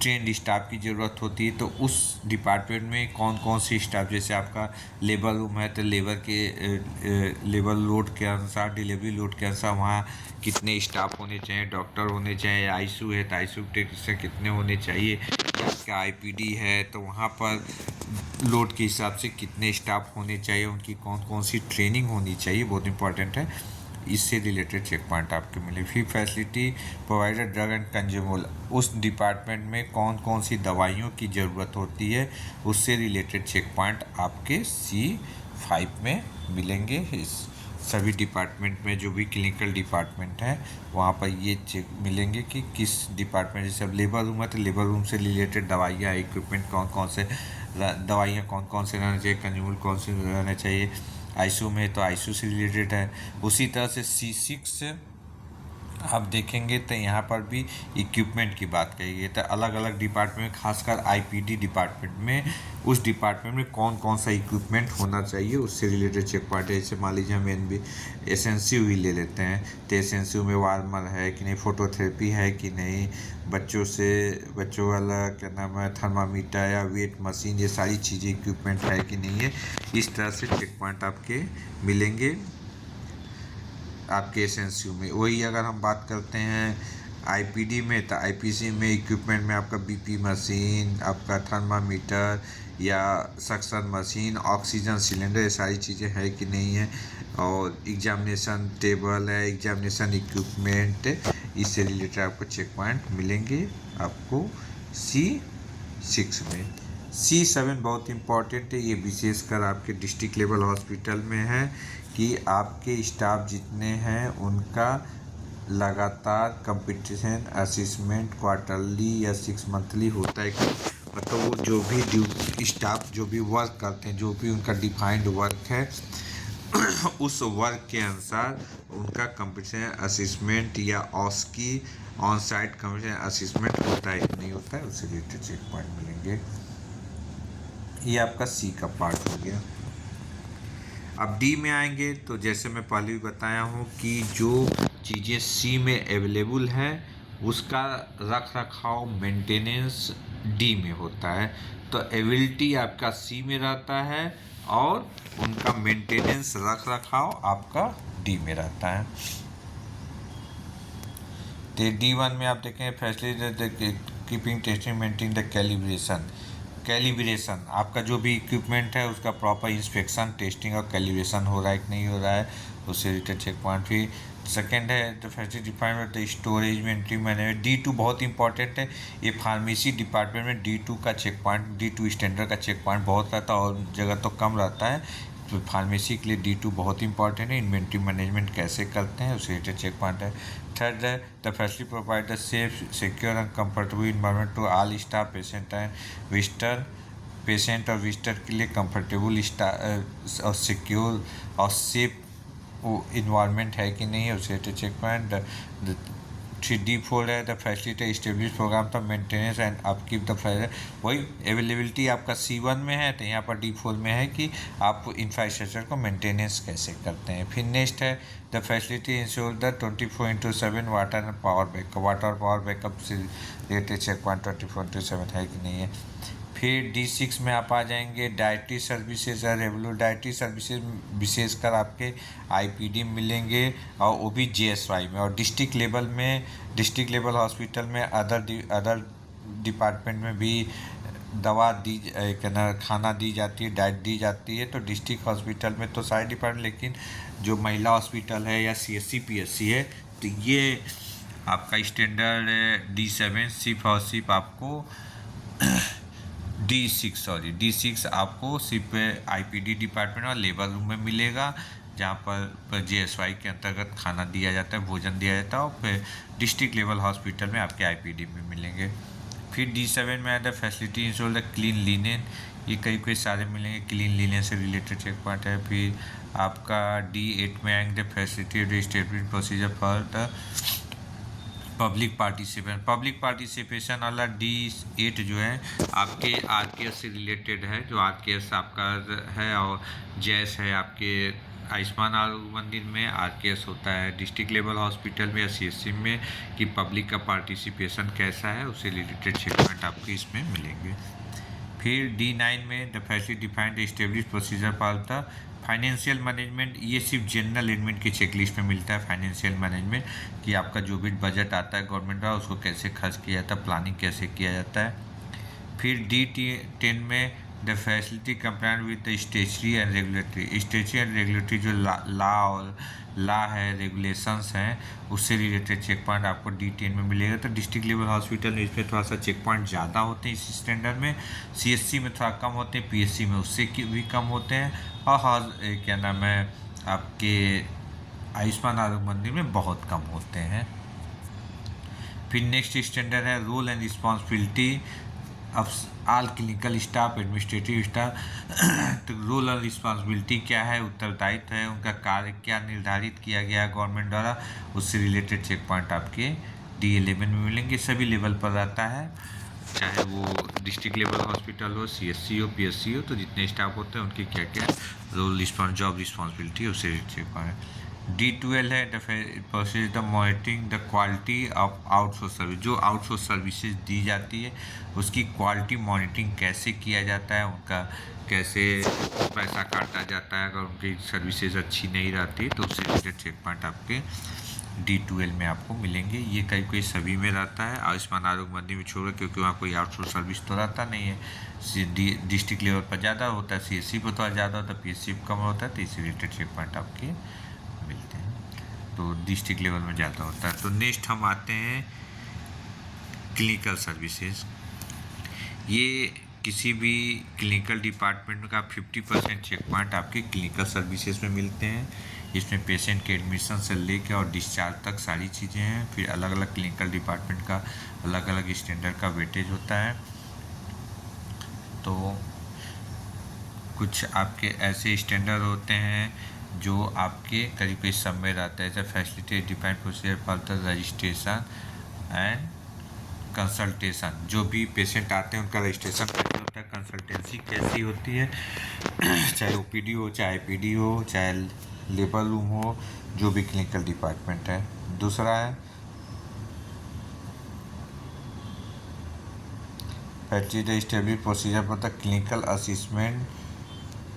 ट्रेंड स्टाफ की ज़रूरत होती है। तो उस डिपार्टमेंट में कौन कौन सी स्टाफ, जैसे आपका लेबर रूम है तो लेबर के लेबर लोड के अनुसार, डिलीवरी लोड के अनुसार वहाँ कितने स्टाफ होने चाहिए, डॉक्टर होने चाहिए, आईसीयू है तो आईसीयू टेक्नीशियन कितने होने चाहिए, आपका आईपीडी है तो वहाँ पर लोड के हिसाब से कितने स्टाफ होने चाहिए, उनकी कौन कौन सी ट्रेनिंग होनी चाहिए, बहुत इंपॉर्टेंट है, इससे रिलेटेड चेक पॉइंट आपके मिले। फिर फैसिलिटी प्रोवाइडर ड्रग एंड कंज्यूमल, उस डिपार्टमेंट में कौन कौन सी दवाइयों की ज़रूरत होती है, उससे रिलेटेड चेक पॉइंट आपके C5 में मिलेंगे। इस सभी डिपार्टमेंट में जो भी क्लिनिकल डिपार्टमेंट है वहाँ पर ये चेक मिलेंगे कि किस डिपार्टमेंट, जैसे अब लेबर रूम है तो लेबर रूम से रिलेटेड दवाइयाँ, इक्विपमेंट कौन कौन से दवाइयाँ कौन कौन से रहना चाहिए, कंज्यूमल कौन से रहना चाहिए, आईसीयू में तो आईसीयू से रिलेटेड है। उसी तरह से C6 आप देखेंगे तो यहाँ पर भी इक्विपमेंट की बात कही गई, तो अलग अलग डिपार्टमेंट, खासकर आईपीडी डिपार्टमेंट में, उस डिपार्टमेंट में कौन कौन सा इक्विपमेंट होना चाहिए, उससे रिलेटेड चेक पॉइंट है। जैसे मान लीजिए हम एसएनसीयू ही ले लेते हैं, तो एसएनसीयू में वार्मर है कि नहीं, फोटोथेरेपी है कि नहीं, बच्चों वाला क्या नाम है थर्मामीटर या वेट मशीन, ये सारी चीज़ें इक्विपमेंट है कि नहीं है, इस तरह से चेक पॉइंट आपके मिलेंगे आपके एसएनसीयू में। वही अगर हम बात करते हैं आईपीडी में, तो आईपीसी में इक्विपमेंट में आपका बीपी मशीन, आपका थर्मामीटर या सक्शन मशीन, ऑक्सीजन सिलेंडर, ये सारी चीज़ें है कि नहीं है, और एग्जामिनेशन टेबल है, एग्जामिनेशन इक्विपमेंट, इससे रिलेटेड आपको चेक पॉइंट मिलेंगे आपको C6 में। C7 बहुत इम्पॉर्टेंट है, ये विशेषकर आपके डिस्ट्रिक्ट लेवल हॉस्पिटल में है कि आपके स्टाफ जितने हैं उनका लगातार कंपटीशन असेसमेंट क्वार्टरली या 6 मंथली होता है, मतलब वो जो भी स्टाफ जो भी वर्क करते हैं, जो भी उनका डिफाइंड वर्क है उस वर्क के अनुसार उनका कंपटीशन असेसमेंट या ऑस्की ऑन साइट कंपटीशन असेसमेंट होता है कि नहीं होता है, उससे रिलेटेड चेक पॉइंट मिलेंगे। ये आपका C का पार्ट हो गया। अब D में आएंगे तो जैसे मैं पहले भी बताया हूँ कि जो चीज़ें C में अवेलेबल है उसका रख रखाव मेंटेनेंस D में होता है, तो एबिलिटी आपका C में रहता है और उनका मेंटेनेंस रख रखाव आपका D में रहता है। तो D1 में आप देखें facility keeping testing maintain the calibration, आपका जो भी इक्विपमेंट है उसका प्रॉपर इंस्पेक्शन, टेस्टिंग और कैलिब्रेशन हो रहा है कि नहीं हो रहा है, उससे रिलेटेड चेक पॉइंट। फिर सेकेंड है the facility department the storage inventory management, D2 बहुत इंपॉर्टेंट है, ये फार्मेसी डिपार्टमेंट में D2 का चेक पॉइंट, D2 स्टैंडर्ड का चेक पॉइंट बहुत रहता है और जगह तो कम रहता है, तो फार्मेसी के लिए D2 बहुत इंपॉर्टेंट है। इन्वेंट्री मैनेजमेंट कैसे करते हैं उससे रिलेटेड चेक पॉइंट है। थर्ड है the facility provide the safe secure and comfortable environment to all staff patient और विजिटर के लिए कंफर्टेबल और सिक्योर और सेफ इन्वायरमेंट है कि नहीं है, उसे चेक पॉइंट। 3D4 है the facility establish programme for maintenance and upkeep the वही अवेलेबिलिटी आपका C1 में है, तो यहाँ पर D4 में है कि आप इंफ्रास्ट्रक्चर को मेंटेनेंस कैसे करते हैं। फिर नेक्स्ट है the facility ensure the 24/7 water and power backup से रिलेटेड चेक पॉइंट 24/7 है कि नहीं है। फिर D6 में आप आ जाएंगे डाइटरी सर्विसेज और रेगुलर डाइटरी सर्विसेज, विशेषकर आपके IPD मिलेंगे और वो भी JSY में। और डिस्ट्रिक्ट लेवल हॉस्पिटल में अदर डिपार्टमेंट में भी दवा दी खाना दी जाती है, डाइट दी जाती है। तो डिस्ट्रिक्ट हॉस्पिटल में तो सारे डिपार्टमेंट, लेकिन जो महिला हॉस्पिटल है या CSC PSC है तो ये आपका स्टैंडर्ड D7 सिर्फ आपको D6 आपको सिर्फ IPD डिपार्टमेंट और लेबर रूम में मिलेगा, जहाँ पर JSY के अंतर्गत खाना दिया जाता है, भोजन दिया जाता है। और फिर डिस्ट्रिक्ट लेवल हॉस्पिटल में आपके IPD में मिलेंगे। फिर D7 में आता है facility ensure the clean linen, ये कई सारे मिलेंगे, क्लीन लिनेन से रिलेटेड चेक पॉइंट है। फिर आपका D8 में आएंगे the facility establish procedure for the public participation वाला D8 जो है आपके RKS से रिलेटेड है, जो RKS आपका है, और जैस है आपके आयुष्मान आरोग्य मंदिर में RKS होता है डिस्ट्रिक्ट लेवल हॉस्पिटल में या CSC में, कि पब्लिक का पार्टिसिपेशन कैसा है, उससे रिलेटेड चेक पॉइंट आपको इसमें मिलेंगे। फिर D9 में the facility defined establish procedure for the financial management, ये सिर्फ जनरल एडमिट की चेकलिस्ट में मिलता है। फाइनेंशियल मैनेजमेंट कि आपका जो भी बजट आता है गवर्नमेंट का, उसको कैसे खर्च किया जाता है, प्लानिंग कैसे किया जाता है। फिर D10 में the facility compliant with the statutory and regulatory जो ला है, रेगुलेशंस हैं, उससे रिलेटेड चेक पॉइंट आपको D10 में मिलेगा। तो डिस्ट्रिक्ट लेवल हॉस्पिटल में इसमें थोड़ा सा चेक पॉइंट ज़्यादा होते हैं इस स्टैंडर्ड में, CSC में थोड़ा कम होते हैं, PSC में उससे भी कम होते हैं, और क्या नाम है आपके आयुष्मान आरोग्य मंदिर में बहुत कम होते हैं। फिर नेक्स्ट स्टैंडर्ड है role and responsibility of all clinical staff, administrative staff. तो रोल और रिस्पॉन्सिबिलिटी क्या है, उत्तरदायित्व है, उनका कार्य क्या निर्धारित किया गया है गवर्नमेंट द्वारा, उससे रिलेटेड चेक पॉइंट आपके D11 में मिलेंगे। सभी लेवल पर रहता है, चाहे वो डिस्ट्रिक्ट लेवल हॉस्पिटल हो, CSC हो, PSC हो, तो जितने स्टाफ होते हैं उनकी क्या क्या रोल जॉब रिस्पॉन्सिबिलिटी उससे रिलेटेड चेक पॉइंट। D12 है the process the monitoring the quality of outsource service, जो आउटसोर्स सर्विसेज दी जाती है उसकी क्वालिटी मॉनिटरिंग कैसे किया जाता है, उनका कैसे पैसा काटा जाता है, अगर उनकी सर्विसेज अच्छी नहीं रहती तो उससे रिलेटेड चेक पॉइंट आपके D12 में आपको मिलेंगे। ये कई सभी में रहता है, आयुष्मान आरोग्य मंदिर में छोड़, क्योंकि वहाँ कोई आउटसोर्स सर्विस तो रहता नहीं है। डिस्ट्रिक्ट लेवल पर ज़्यादा होता है, CSC पर थोड़ा ज़्यादा होता है, PSC पर कम होता है, तो इससे रिलेटेड चेक पॉइंट आपके मिलते हैं, तो डिस्ट्रिक्ट लेवल में ज़्यादा होता है। तो नेक्स्ट हम आते हैं क्लिनिकल सर्विसेज। ये किसी भी क्लिनिकल डिपार्टमेंट का 50% चेक पॉइंट आपके क्लिनिकल सर्विसेज में मिलते हैं। इसमें पेशेंट के एडमिशन से लेकर और डिस्चार्ज तक सारी चीज़ें हैं। फिर अलग अलग क्लिनिकल डिपार्टमेंट का अलग अलग स्टैंडर्ड का वेटेज होता है। तो कुछ आपके ऐसे स्टैंडर्ड होते हैं जो आपके करीब सब में रहता है, जैसे facility defined procedure for the registration and consultation. जो भी पेशेंट आते हैं उनका रजिस्ट्रेशन कैसे होता है, कंसल्टेंसी कैसी होती है, चाहे OPD हो, चाहे IPD हो, चाहे लेबर रूम हो, जो भी क्लिनिकल डिपार्टमेंट है। दूसरा है facility establish procedure for the clinical assessment,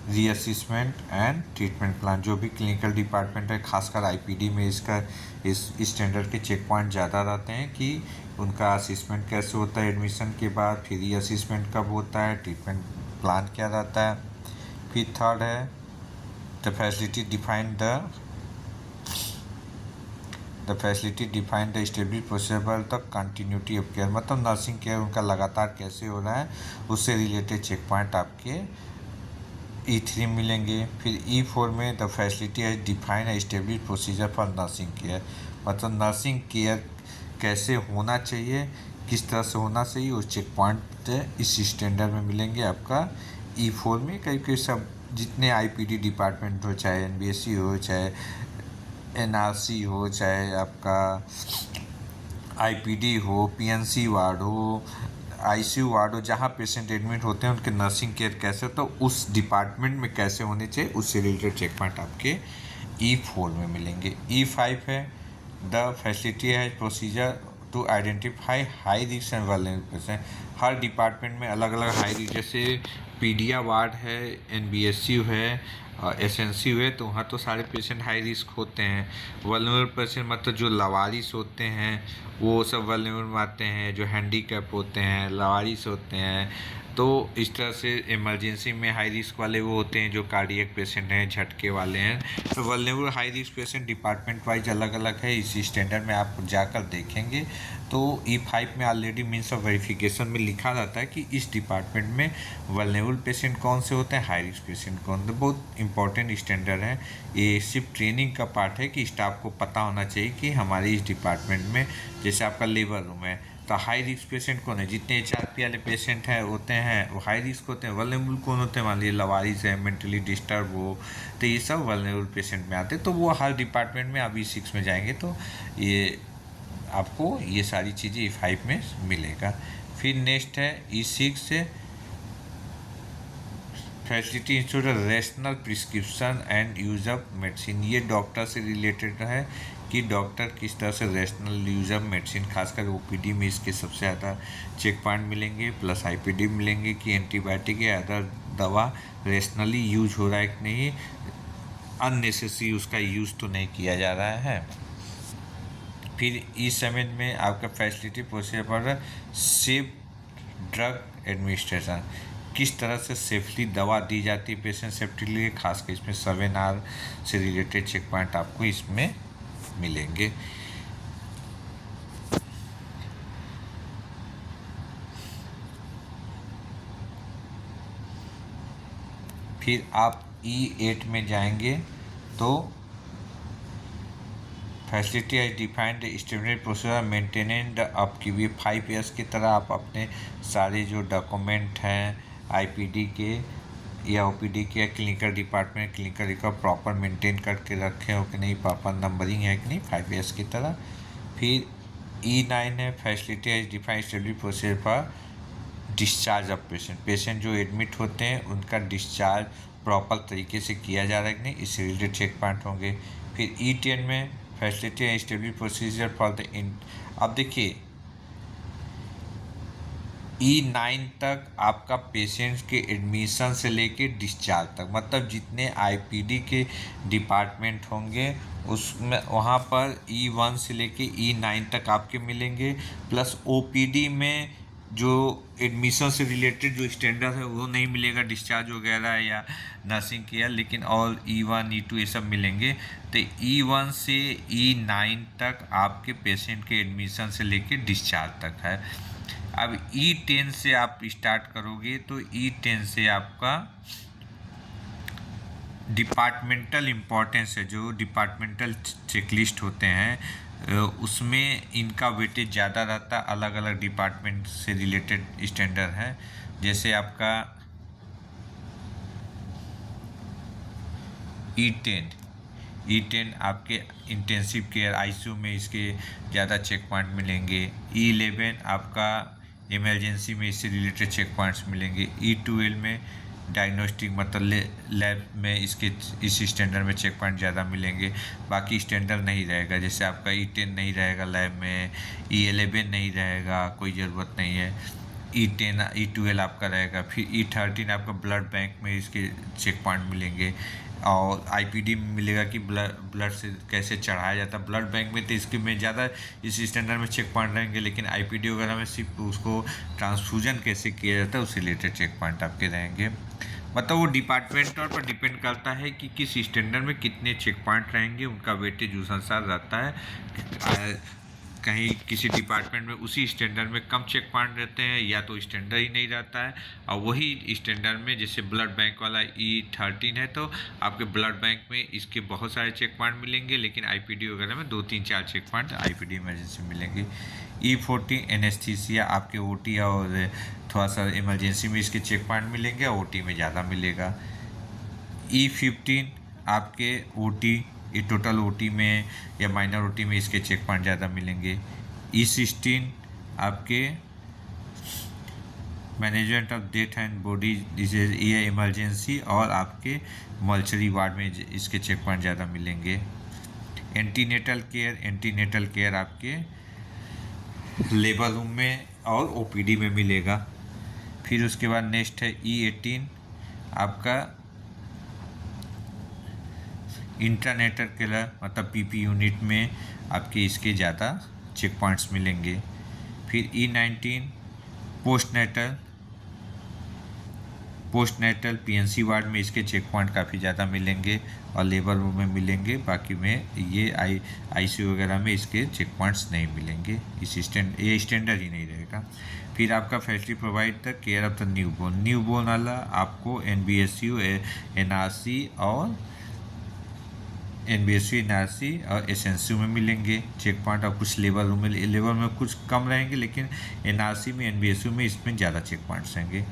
reassessment and treatment plan. जो भी क्लिनिकल डिपार्टमेंट है, खासकर IPD में इसका इस स्टैंडर्ड के चेक पॉइंट ज़्यादा रहते हैं कि उनका असिसमेंट कैसे होता है एडमिशन के बाद, फिर रीअसिसमेंट कब होता है, ट्रीटमेंट प्लान क्या रहता है। फिर थर्ड है the facility define the establish procedure for the continuity of care, मतलब नर्सिंग केयर उनका लगातार कैसे हो रहा है, उससे रिलेटेड चेक पॉइंट आपके E3 मिलेंगे। फिर E4 में द फैसिलिटी है define establish procedure for nursing care, मतलब नर्सिंग केयर कैसे होना चाहिए, किस तरह से होना चाहिए, उस चेक पॉइंट इस स्टैंडर्ड में मिलेंगे आपका E4 में। कई सब जितने IPD डिपार्टमेंट हो, चाहे NBSC हो, चाहे NRC हो, चाहे आपका IPD हो, PNC वार्ड हो, ICU वार्ड हो, जहाँ पेशेंट एडमिट होते हैं उनके नर्सिंग केयर कैसे हो, तो उस डिपार्टमेंट में कैसे होने चाहिए, उससे रिलेटेड चेक पॉइंट आपके E4 में मिलेंगे। E5 है द फैसिलिटी है procedure to identify high risk and vulnerable patient. हर डिपार्टमेंट में अलग अलग हाई रिस्क, जैसे पीडिया वार्ड है, NBSU है, SNCU है, तो वहाँ तो सारे पेशेंट हाई रिस्क होते हैं। वल्नरेबल पेशेंट मतलब जो लावारिस होते हैं वो सब वल्नरेबल में आते हैं, जो हैंडीकैप होते हैं, लावारिस होते हैं। तो इस तरह से इमरजेंसी में हाई रिस्क वाले वो होते हैं जो कार्डियक पेशेंट हैं, झटके वाले हैं। तो vulnerable high risk patient department wise अलग अलग है। इसी स्टैंडर्ड में आप जाकर देखेंगे तो E5 में ऑलरेडी मीन्स ऑफ वेरिफिकेशन में लिखा रहता है कि इस डिपार्टमेंट में वल्नरेबल पेशेंट कौन से होते हैं, हाई रिस्क पेशेंट कौन। तो बहुत इंपॉर्टेंट स्टैंडर्ड है। ये सिर्फ ट्रेनिंग का पार्ट है कि स्टाफ को पता होना चाहिए कि हमारे इस डिपार्टमेंट में, जैसे आपका लेबर रूम है तो हाई रिस्क पेशेंट कौन है। जितने HRP वाले पेशेंट हैं होते हैं वो हाई रिस्क होते हैं। वल्नरेबल कौन होते हैं, मान लीजिए लवारिस है, मेंटली डिस्टर्ब हो, तो ये सब वल्नरेबल पेशेंट में आते हैं। तो वो हर डिपार्टमेंट में, आप E6 में जाएंगे तो ये आपको ये सारी चीज़ें E5 में मिलेगा। फिर नेक्स्ट है E6 से facility institute rational prescription and use of medicine. ये डॉक्टर से रिलेटेड है कि डॉक्टर किस तरह से रेशनल यूज ऑफ मेडिसिन, खासकर OPD में इसके सबसे ज़्यादा चेक पॉइंट मिलेंगे, प्लस IPD मिलेंगे कि एंटीबायोटिक या अदर दवा रेशनली यूज हो रहा है कि नहीं, अननेसेसरी उसका यूज़ तो नहीं किया जा रहा है। फिर E7 में आपका फैसिलिटी प्रोसीजर पर सेफ ड्रग एडमिनिस्ट्रेशन, किस तरह से सेफली दवा दी जाती है पेशेंट सेफ्टी के लिए, खासकर इसमें 7R से रिलेटेड चेक पॉइंट आपको इसमें मिलेंगे। फिर आप E8 में जाएंगे तो facility as defined standard procedure maintained आपकी भी 5 ईयर्स की तरह आप अपने सारे जो डॉक्यूमेंट हैं IPD के या OPD के या clinical department clinical record proper maintain करके रखे हो कि नहीं, प्रॉपर नंबरिंग है कि नहीं 5 ईयर्स की तरह। फिर E9 है facility as defined standard procedure for discharge of patient जो एडमिट होते हैं उनका डिस्चार्ज प्रॉपर तरीके से किया जा रहा है कि नहीं, इससे रिलेटेड चेक पॉइंट होंगे। फिर E10 में facility and stable procedure for the अब देखिए E9 तक आपका पेशेंट्स के एडमिशन से लेके डिस्चार्ज तक, मतलब जितने IPD के डिपार्टमेंट होंगे उसमें वहाँ पर E1 से लेके E9 तक आपके मिलेंगे। प्लस OPD में जो एडमिशन से रिलेटेड जो स्टैंडर्ड है वो नहीं मिलेगा, डिस्चार्ज वगैरह या नर्सिंग केयर, लेकिन और E1 E2 ये सब मिलेंगे। तो E1 से E9 तक आपके पेशेंट के एडमिशन से लेके डिस्चार्ज तक है। अब E10 से आप स्टार्ट करोगे तो E10 से आपका डिपार्टमेंटल इम्पोर्टेंस है, जो डिपार्टमेंटल चेकलिस्ट होते हैं उसमें इनका वेटेज ज़्यादा रहता है, अलग अलग डिपार्टमेंट से रिलेटेड स्टैंडर्ड है। जैसे आपका E10 आपके इंटेंसिव केयर ICU में इसके ज़्यादा चेक पॉइंट मिलेंगे। E11 आपका इमरजेंसी में इससे रिलेटेड चेक पॉइंट्स मिलेंगे। E12 में डायग्नोस्टिक मतलब लैब में इसके इस स्टैंडर्ड में चेक पॉइंट ज़्यादा मिलेंगे, बाकी स्टैंडर्ड नहीं रहेगा। जैसे आपका E10 नहीं रहेगा लैब में, E11 नहीं रहेगा, कोई ज़रूरत नहीं है। E10 E12 आपका रहेगा। फिर E13 आपका ब्लड बैंक में इसके चेक पॉइंट मिलेंगे और IPD में मिलेगा कि ब्लड से कैसे चढ़ाया जाता है। ब्लड बैंक में तो इसके में ज़्यादा इस स्टैंडर्ड में चेक पॉइंट रहेंगे, लेकिन IPD वगैरह में सिर्फ उसको ट्रांसफ्यूजन कैसे किया जाता है उससे रिलेटेड चेक पॉइंट आपके रहेंगे। मतलब वो डिपार्टमेंट पर डिपेंड करता है कि किस स्टैंडर्ड में कितने चेक पॉइंट रहेंगे, उनका वेटेज उस अनुसार रहता है। कहीं किसी डिपार्टमेंट में उसी स्टैंडर्ड में कम चेक पॉइंट रहते हैं या तो स्टैंडर्ड ही नहीं रहता है, और वही स्टैंडर्ड में जैसे ब्लड बैंक वाला E13 है तो आपके ब्लड बैंक में इसके बहुत सारे चेक पॉइंट मिलेंगे, लेकिन IPD वगैरह में 2-3-4 चेक पॉइंट IPD इमरजेंसी मिलेंगे। E14 एनेस्थीसिया आपके OT और थोड़ा सा इमरजेंसी में इसके चेक पॉइंट मिलेंगे, OT में ज़्यादा मिलेगा। E15 आपके OT ये टोटल OT में या माइनर OT में इसके चेक पॉइंट ज़्यादा मिलेंगे। E16 आपके management of death and body disease ये इमरजेंसी और आपके मल्चरी वार्ड में इसके चेक पॉइंट ज़्यादा मिलेंगे। एंटीनेटल केयर आपके लेबर रूम में और ओपीडी में मिलेगा। फिर उसके बाद नेक्स्ट है E18 आपका इंटरनेटर किलर, मतलब पीपी यूनिट में आपके इसके ज़्यादा चेक पॉइंट्स मिलेंगे। फिर E19 post natal PNC ward में इसके चेक पॉइंट काफ़ी ज़्यादा मिलेंगे और लेबर रूम में मिलेंगे। बाकी में ये आईसीयू वगैरह में इसके चेक पॉइंट्स नहीं मिलेंगे। ये स्टैंडर्ड ही नहीं रहेगा। फिर आपका facility provide the care of the newborn वाला आपको एनबीएसयू एनआरसी और एसएनसीयू में मिलेंगे चेक पॉइंट। और कुछ लेबर में कुछ कम रहेंगे, लेकिन एनआरसी में एनबीएसयू में इसमें ज़्यादा चेक पॉइंट्स रहेंगे।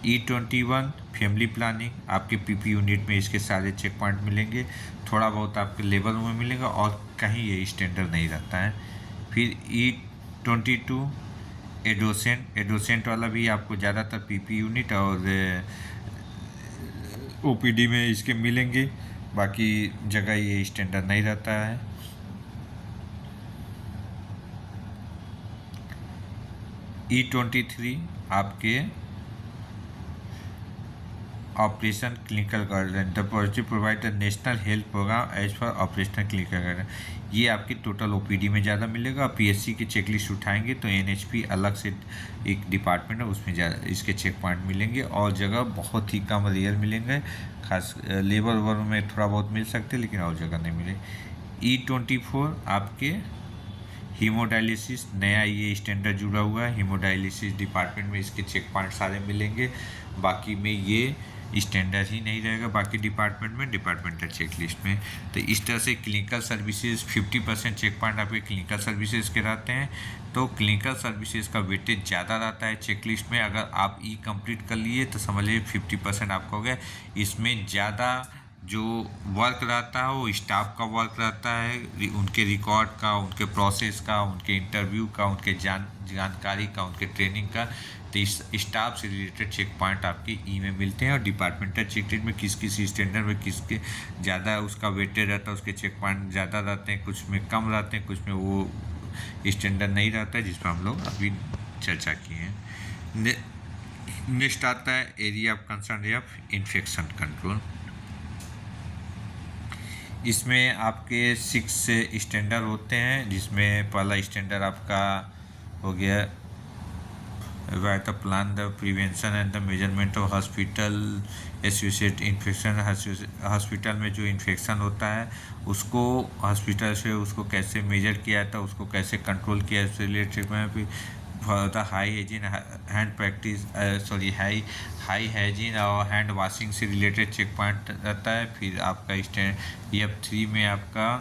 E21 फैमिली प्लानिंग आपके पीपी यूनिट में इसके सारे चेक पॉइंट मिलेंगे। थोड़ा बहुत आपके लेबर में मिलेगा और कहीं ये स्टैंडर्ड नहीं रहता है। फिर E22 एडोसेंट वाला भी आपको ज़्यादातर पीपी यूनिट और ओपीडी में इसके मिलेंगे, बाकी जगह ये स्टैंडर्ड नहीं रहता है। E23 आपके operation clinical guideline, the positive provide the national health programme as per operational clinical guideline. ये आपकी टोटल ओपीडी में ज़्यादा मिलेगा। पीएससी की चेकलिस्ट उठाएंगे तो एनएचपी अलग से एक डिपार्टमेंट है, उसमें ज़्यादा इसके चेक पॉइंट मिलेंगे और जगह बहुत ही कम रेयर मिलेंगे। खास लेबर वर्ग में थोड़ा बहुत मिल सकते हैं, लेकिन और जगह नहीं मिले। E24 आपके हीमोडायलिसिस, नया ये स्टैंडर्ड जुड़ा हुआ है। हीमोडायलिसिस डिपार्टमेंट में इसके चेक पॉइंट सारे मिलेंगे। बाकी में ये स्टैंडर्ड ही नहीं रहेगा बाकी डिपार्टमेंट में, डिपार्टमेंटल चेक लिस्ट में। तो इस तरह से क्लिनिकल सर्विसेज 50% चेक पॉइंट आपके क्लिनिकल सर्विसेज के रहते हैं। तो क्लिनिकल सर्विसेज का वेटेज ज़्यादा रहता है चेक लिस्ट में। अगर आप कंप्लीट कर लिए तो समझ लीजिए 50% आपका हो गया। इसमें ज़्यादा जो वर्क रहता है वो स्टाफ का वर्क रहता है, उनके रिकॉर्ड का, उनके प्रोसेस का, उनके इंटरव्यू का, उनके जानकारी का, उनके ट्रेनिंग का। तो इस स्टाफ से रिलेटेड चेक पॉइंट आपके में मिलते हैं। और डिपार्टमेंटल चेक लिस्ट में किस स्टैंडर्ड में किसके ज़्यादा उसका वेटेज रहता है, उसके चेक पॉइंट ज़्यादा रहते हैं, कुछ में कम रहते हैं, कुछ में वो स्टैंडर्ड नहीं रहता है, जिस पर हम लोग अभी चर्चा किए हैं। नेक्स्ट आता है area of concern of infection control. इसमें आपके 6 स्टैंडर्ड होते हैं, जिसमें पहला स्टैंडर्ड आपका हो गया where the plan the prevention and the measurement of hospital associated infection। Hospital में जो इन्फेक्शन होता है उसको हॉस्पिटल से उसको कैसे मेजर किया जाता है, उसको कैसे कंट्रोल किया जाए, उससे रिलेटेड में भी the high hygiene hand practice high hygiene और हैंड वॉशिंग से रिलेटेड चेक पॉइंट रहता है। फिर आपका F3 में आपका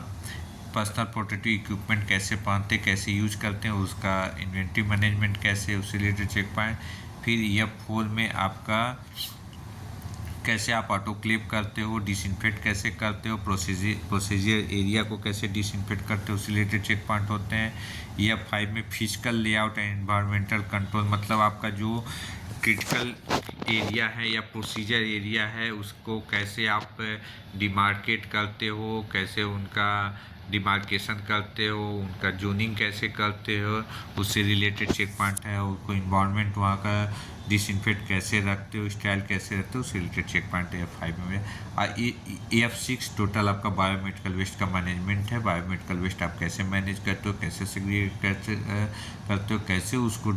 पर्सनल प्रोटेक्टिव इक्विपमेंट कैसे पहनते, कैसे यूज करते हैं, उसका इन्वेंट्री मैनेजमेंट कैसे, उससे रिलेटेड चेक पॉइंट। फिर F4 में आपका कैसे आप ऑटोक्लेव करते हो, डिसइंफेक्ट कैसे करते हो, प्रोसीजर एरिया को कैसे डिसइंफेक्ट करते हो, उससे रिलेटेड चेक पॉइंट होते हैं। F5 में physical layout and environmental control, मतलब आपका जो क्रिटिकल एरिया है या प्रोसीजर एरिया है उसको कैसे आप डिमार्केट करते हो, कैसे उनका डिमार्केशन करते हो, उनका जोनिंग कैसे करते हो, उससे रिलेटेड चेक पॉइंट है। उसको इन्वायरमेंट वहाँ का डिसइंफेक्ट कैसे रखते हो, स्टाइल कैसे रखते हो, उससे रिलेटेड चेक पॉइंट है F5 में। और F6 टोटल आपका बायोमेडिकल वेस्ट का मैनेजमेंट है। बायोमेडिकल वेस्ट आप कैसे मैनेज करते हो, कैसे सेग्रीगेट करते हो, कैसे उसको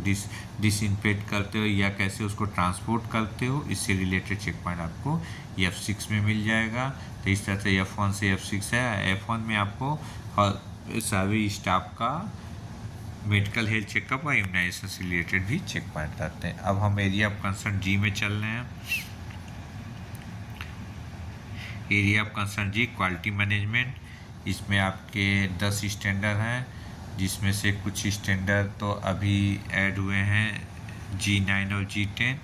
डिसइंफेक्ट करते हो या कैसे उसको ट्रांसपोर्ट करते हो, इससे रिलेटेड चेक पॉइंट आपको F6 में मिल जाएगा। तो इस तरह से F1 से F6 है। F1 में आपको सभी स्टाफ का मेडिकल हेल्थ चेकअप और इम्यूनाइजेशन से रिलेटेड भी चेक पॉइंट रहते हैं। अब हम एरिया ऑफ कंसर्न जी में चल रहे हैं। Area of concern G quality management, इसमें आपके 10 स्टैंडर्ड हैं, जिसमें से कुछ स्टैंडर्ड तो अभी ऐड हुए हैं, G9 और G10।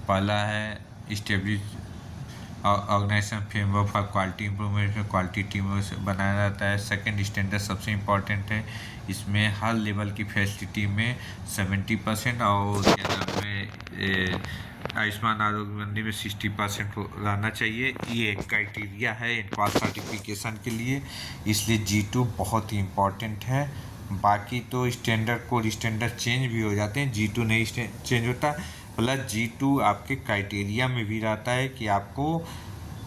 पहला है establish organisation framework for quality improvement, quality team बनाया जाता है। सेकंड स्टैंडर्ड सबसे इम्पॉर्टेंट है, इसमें हर लेवल की फैसिलिटी में 70% और आयुष्मान आरोग्य मंदिर में 60% रहना चाहिए। ये एक क्राइटेरिया है एनक्वास सर्टिफिकेशन के लिए, इसलिए G2 बहुत ही इम्पोर्टेंट है। बाकी तो स्टैंडर्ड कोड स्टैंडर्ड चेंज भी हो जाते हैं, G2 नहीं चेंज होता। प्लस G2 आपके क्राइटेरिया में भी रहता है कि आपको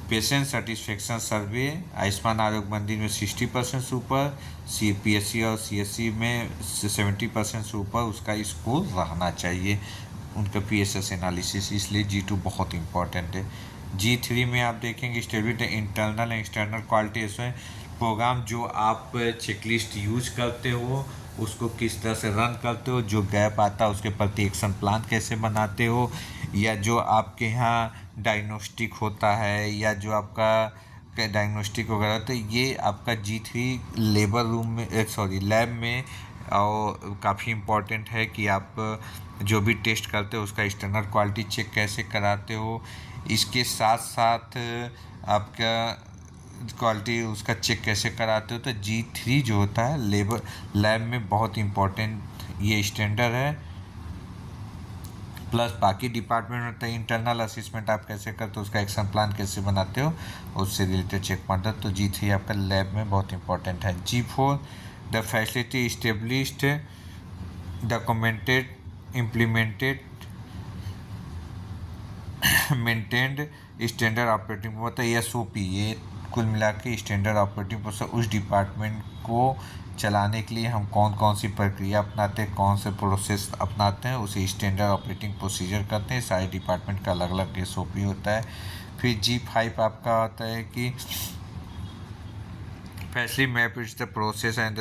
पेशेंट सेटिस्फेक्शन सर्वे आयुष्मान आरोग्य मंदिर में 60% से ऊपर, CPSC और CSC में 70% से ऊपर उसका स्कोर रहना चाहिए, उनका PSS एनालिसिस, इसलिए G2 बहुत इंपॉर्टेंट है। G3 में आप देखेंगे stability internal and external quality assurance programme, जो आप चेकलिस्ट यूज करते हो उसको किस तरह से रन करते हो, जो गैप आता है उसके प्रति एक्शन प्लान कैसे बनाते हो, या जो आपके यहाँ डायग्नोस्टिक होता है या जो आपका डायग्नोस्टिक वगैरह होता है, ये आपका G3 लेबर रूम में लैब में और काफ़ी इम्पोर्टेंट है कि आप जो भी टेस्ट करते हो उसका एक्सटर्नल क्वालिटी चेक कैसे कराते हो। इसके साथ साथ आपका क्वालिटी उसका चेक कैसे कराते हो, तो G3 जो होता है लेबर लैब में बहुत इम्पोर्टेंट ये स्टैंडर्ड है। प्लस बाकी डिपार्टमेंट में तो इंटरनल असेसमेंट आप कैसे करते हो, उसका एक्शन प्लान कैसे बनाते हो, उससे रिलेटेड चेक पॉइंट, तो G3 आपका लैब में बहुत इंपॉर्टेंट है। G4 the facility established documented implemented maintained standard operating होता है SOP, ये कुल मिला के स्टैंडर्ड ऑपरेटिंग प्रोसेस। उस डिपार्टमेंट को चलाने के लिए हम कौन कौन सी प्रक्रिया अपनाते हैं, कौन से प्रोसेस अपनाते हैं, उसे स्टैंडर्ड ऑपरेटिंग प्रोसीजर करते हैं। सारे डिपार्टमेंट का अलग अलग SOP होता है। फिर G5 आपका होता है कि facility map is the process and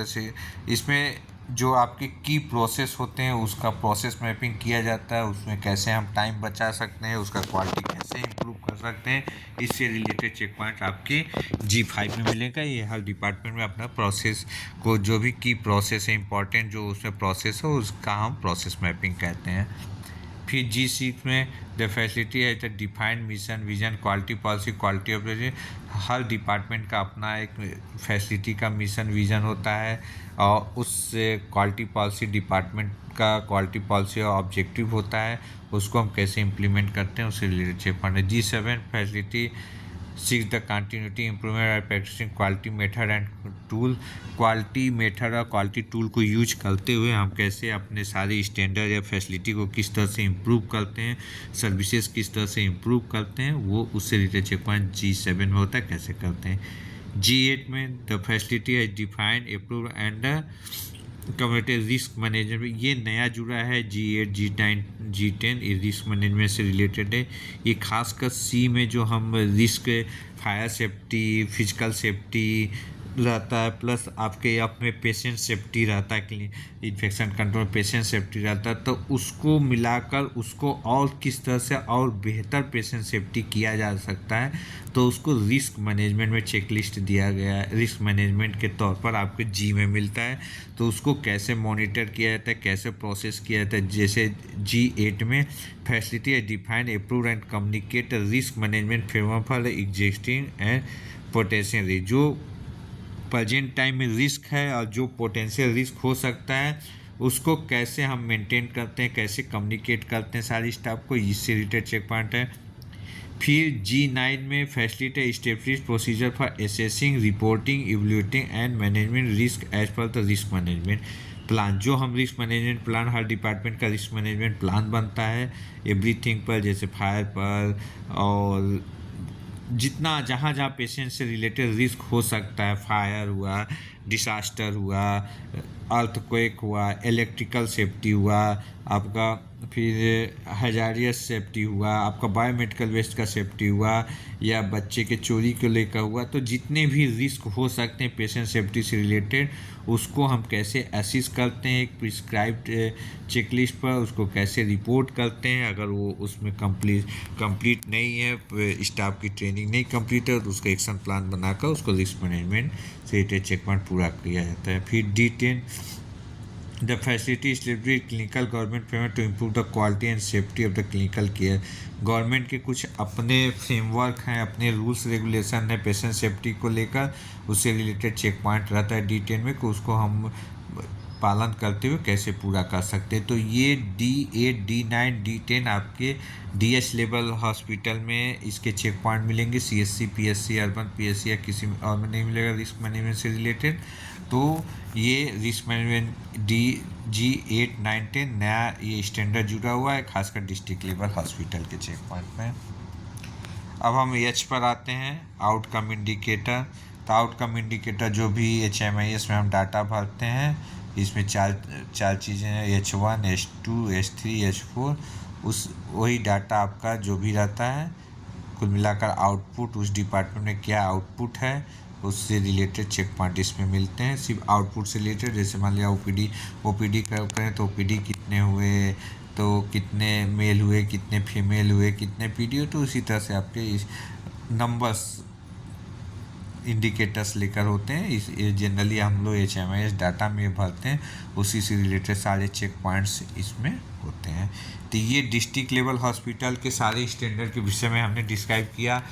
इसमें जो आपके की प्रोसेस होते हैं उसका प्रोसेस मैपिंग किया जाता है, उसमें कैसे हम टाइम बचा सकते हैं, उसका क्वालिटी कैसे इम्प्रूव कर सकते हैं, इससे रिलेटेड चेक पॉइंट आपके G5 में मिलेगा। ये हर डिपार्टमेंट में अपना प्रोसेस को जो भी की प्रोसेस है इंपॉर्टेंट जो उसमें प्रोसेस हो उसका हम प्रोसेस मैपिंग कहते हैं। फिर G6 में द फैसिलिटी है the defined mission vision quality policy quality operation. Her department का अपना एक फैसिलिटी का मिशन विजन होता है और उस क्वालिटी पॉलिसी डिपार्टमेंट का क्वालिटी पॉलिसी और ऑब्जेक्टिव होता है, उसको हम कैसे इम्प्लीमेंट करते हैं उससे रिलेटेड चेक पॉइंट है। G7 facility 6 the continuity improvement और practicing quality method and tool. Quality method और क्वालिटी टूल को यूज करते हुए हम कैसे अपने सारे स्टैंडर्ड या फैसिलिटी को किस तरह से इम्प्रूव करते हैं, सर्विसेज किस तरह से इम्प्रूव करते हैं, वो उससे रिलेटेड चेक पॉइंट G7 में होता है कैसे करते हैं। G8 में द फैसिलिटी है defined approve and community risk management, ये नया जुड़ा है G8 G9 G10, ये रिस्क मैनेजमेंट से रिलेटेड है। ये खासकर C में जो हम risk fire safety physical safety रहता है, प्लस आपके अपने पेशेंट सेफ्टी रहता है, इन्फेक्शन कंट्रोल पेशेंट सेफ्टी रहता है, तो उसको मिलाकर उसको और किस तरह से और बेहतर पेशेंट सेफ्टी किया जा सकता है, तो उसको रिस्क मैनेजमेंट में चेकलिस्ट दिया गया है, रिस्क मैनेजमेंट के तौर पर आपके G में मिलता है, तो उसको कैसे मॉनिटर किया जाता है, कैसे प्रोसेस किया जाता है। जैसे G8 में फैसिलिटी है defined approve and communicate risk management framework for existing and potential risk, जो प्रेजेंट टाइम में रिस्क है और जो पोटेंशियल रिस्क हो सकता है उसको कैसे हम मेंटेन करते हैं, कैसे कम्युनिकेट करते हैं सारी स्टाफ को, इससे रिलेटेड चेक पॉइंट है। फिर G9 में facility establish procedure for assessing reporting evaluating and management risk as per the risk management plan, जो हम रिस्क मैनेजमेंट प्लान हर डिपार्टमेंट का रिस्क मैनेजमेंट प्लान बनता है एवरीथिंग पर, जैसे फायर पर और जितना जहाँ जहाँ पेशेंट से रिलेटेड रिस्क हो सकता है, फायर हुआ, डिसास्टर हुआ, अर्थक्वेक हुआ, इलेक्ट्रिकल सेफ्टी हुआ आपका, फिर हजारियस सेफ्टी हुआ आपका, बायोमेडिकल वेस्ट का सेफ्टी हुआ, या बच्चे के चोरी को लेकर हुआ, तो जितने भी रिस्क हो सकते हैं पेशेंट सेफ्टी से रिलेटेड उसको हम कैसे असिस्ट करते हैं एक प्रिस्क्राइब्ड चेकलिस्ट पर, उसको कैसे रिपोर्ट करते हैं, अगर वो उसमें कंप्लीट नहीं है, स्टाफ की ट्रेनिंग नहीं कंप्लीट है, तो उसका एक्शन प्लान बनाकर उसको रिस्क मैनेजमेंट से रिलेटेड चेक पॉइंट पूरा किया जाता है। फिर D10 the facility establish clinical government framework to improve the quality and safety of the clinical care. Government के कुछ अपने फ्रेमवर्क हैं, अपने रूल्स रेगुलेशन है पेशेंट सेफ्टी को लेकर, उससे रिलेटेड चेक पॉइंट रहता है D10 में कि उसको हम पालन करते हुए कैसे पूरा कर सकते हैं। तो ये D8, D9, D10 आपके DH लेवल हॉस्पिटल में इसके चेक पॉइंट मिलेंगे। CSC, PSC, अर्बन PSC या किसी और में नहीं मिलेगा रिस्क मैनेजमेंट से रिलेटेड। तो ये रिस्क मैनेजमेंट DG8, 9, 10 नया ये स्टैंडर्ड जुड़ा हुआ है, खासकर डिस्ट्रिक्ट लेवल हॉस्पिटल के चेक पॉइंट में। अब हम H पर आते हैं, आउटकम इंडिकेटर। तो आउटकम इंडिकेटर जो भी HMIS में हम डाटा भरते हैं, इसमें चार चीज़ें हैं, H1, H2, H3, H4। उस वही डाटा आपका जो भी रहता है, कुल मिलाकर आउटपुट, उस डिपार्टमेंट में क्या आउटपुट है उससे रिलेटेड चेक पॉइंट इसमें मिलते हैं। सिर्फ आउटपुट से रिलेटेड, जैसे मान लिया OPD करें तो OPD कितने हुए, तो कितने मेल हुए, कितने फीमेल हुए, कितने PDO, तो उसी तरह से आपके इस नंबर्स इंडिकेटर्स लेकर होते हैं। इस जनरली हम लोग HMIS डाटा में भरते हैं, उसी से रिलेटेड सारे चेक पॉइंट्स इसमें होते हैं। तो ये डिस्ट्रिक्ट लेवल हॉस्पिटल के सारे स्टैंडर्ड के विषय में हमने डिस्क्राइब किया।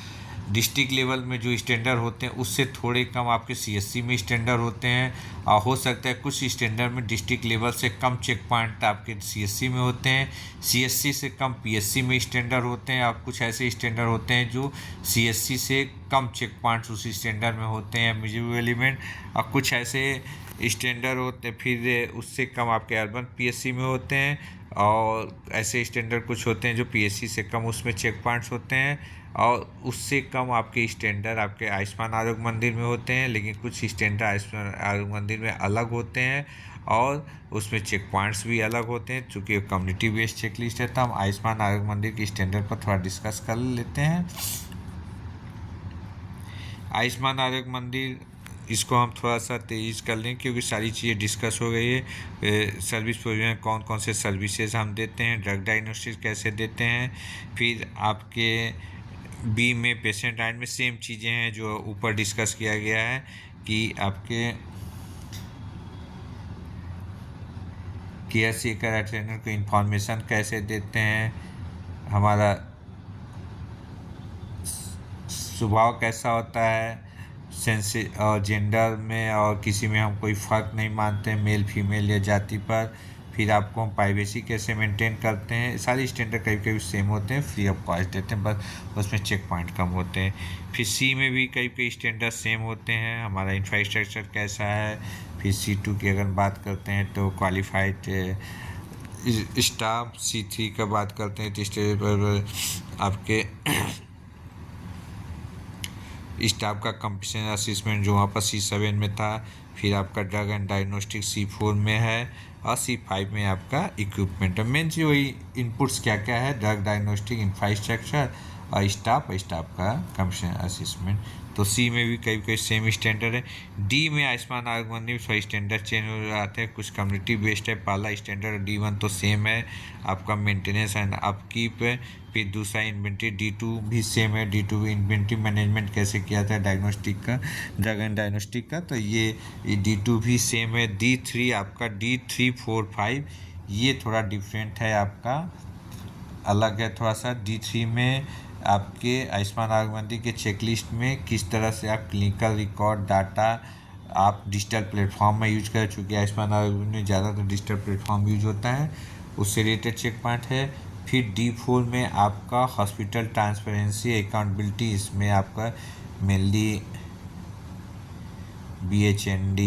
डिस्ट्रिक्ट लेवल में जो स्टैंडर्ड होते हैं उससे थोड़े कम आपके CSC में स्टैंडर्ड होते हैं, और हो सकता है कुछ स्टैंडर्ड में डिस्ट्रिक्ट लेवल से कम चेक पॉइंट आपके CSC में होते हैं, CSC से कम PSC में स्टैंडर्ड होते हैं, और कुछ ऐसे स्टैंडर्ड होते हैं जो CSC से कम चेक पॉइंट्स उस स्टैंडर्ड में होते हैं मेजरेबल एलिमेंट, और कुछ ऐसे स्टैंडर्ड होते हैं फिर उससे कम आपके अर्बन PSC में होते हैं, और ऐसे स्टैंडर्ड कुछ होते हैं जो PSC से कम उसमें चेक पॉइंट्स होते हैं, और उससे कम आपके स्टैंडर्ड आपके आयुष्मान आरोग्य मंदिर में होते हैं। लेकिन कुछ स्टैंडर्ड आयुष्मान आरोग्य मंदिर में अलग होते हैं और उसमें चेक पॉइंट्स भी अलग होते हैं। चूँकि कम्युनिटी बेस्ड चेक लिस्ट है, तो हम आयुष्मान आरोग्य मंदिर के स्टैंडर्ड पर थोड़ा डिस्कस कर लेते हैं। आयुष्मान आरोग्य मंदिर, इसको हम थोड़ा सा तेज़ कर लें क्योंकि सारी चीज़ें डिस्कस हो गई है। सर्विस प्रोविजन कौन कौन से सर्विसेज हम देते हैं, ड्रग डायग्नोस्टिक्स कैसे देते हैं, फिर आपके बी में पेशेंट एंड में सेम चीज़ें हैं जो ऊपर डिस्कस किया गया है कि आपके केयर सीकर अटेंडेंट को इन्फॉर्मेशन कैसे देते हैं, हमारा स्वभाव कैसा होता है सेंसे और जेंडर में, और किसी में हम कोई फ़र्क नहीं मानते मेल फीमेल या जाति पर, फिर आपको हम प्राइवेसी कैसे मेंटेन करते हैं। सारे स्टैंडर्ड कभी कभी सेम होते हैं, फ्री ऑफ कॉस्ट देते हैं, बस उसमें चेक पॉइंट कम होते हैं। फिर C में भी कई कई स्टैंडर्ड सेम होते हैं, हमारा इंफ्रास्ट्रक्चर कैसा है। फिर C2 की अगर बात करते हैं तो क्वालिफाइड स्टाफ, C3 का बात करते हैं तो स्टेज पर आपके स्टाफ का कंपटीशन असेसमेंट जो वहाँ पर C7 में था। फिर आपका ड्रग एंड डायग्नोस्टिक C4 में है, और C5 में आपका इक्विपमेंट है। मेन चीज़ वही इनपुट्स क्या क्या है, ड्रग डायग्नोस्टिक, इंफ्रास्ट्रक्चर और स्टाफ का कंपटीशन असेसमेंट। तो C में भी कई कई सेम स्टैंडर्ड है। D में आयुष्मान आरोग्य मंदिर में थोड़ा स्टैंडर्ड चेंज हो जाते हैं, कुछ कम्युनिटी बेस्ड है। पहला स्टैंडर्ड D1 तो सेम है आपका, मेंटेनेंस एंड अपकीप है। फिर दूसरा इन्वेंट्री D2 भी सेम है, D2 भी इन्वेंट्री मैनेजमेंट कैसे किया जाता है डायग्नोस्टिक का, ड्रग एंड डायग्नोस्टिक का, तो ये D2 भी सेम है। D3 आपका D3, 4, 5 ये थोड़ा डिफरेंट है आपका, अलग है थोड़ा सा। D3 में आपके आयुष्मान आरोग्य मंदिर के चेकलिस्ट में किस तरह से आप क्लिनिकल रिकॉर्ड डाटा आप डिजिटल प्लेटफॉर्म में यूज करें, चूँकि आयुष्मान आरोग्य में ज़्यादातर डिजिटल प्लेटफॉर्म यूज होता है, उससे रिलेटेड चेक पॉइंट है। फिर D4 में आपका हॉस्पिटल ट्रांसपेरेंसी अकाउंटेबिलिटी, इसमें आपका मेनली BHND,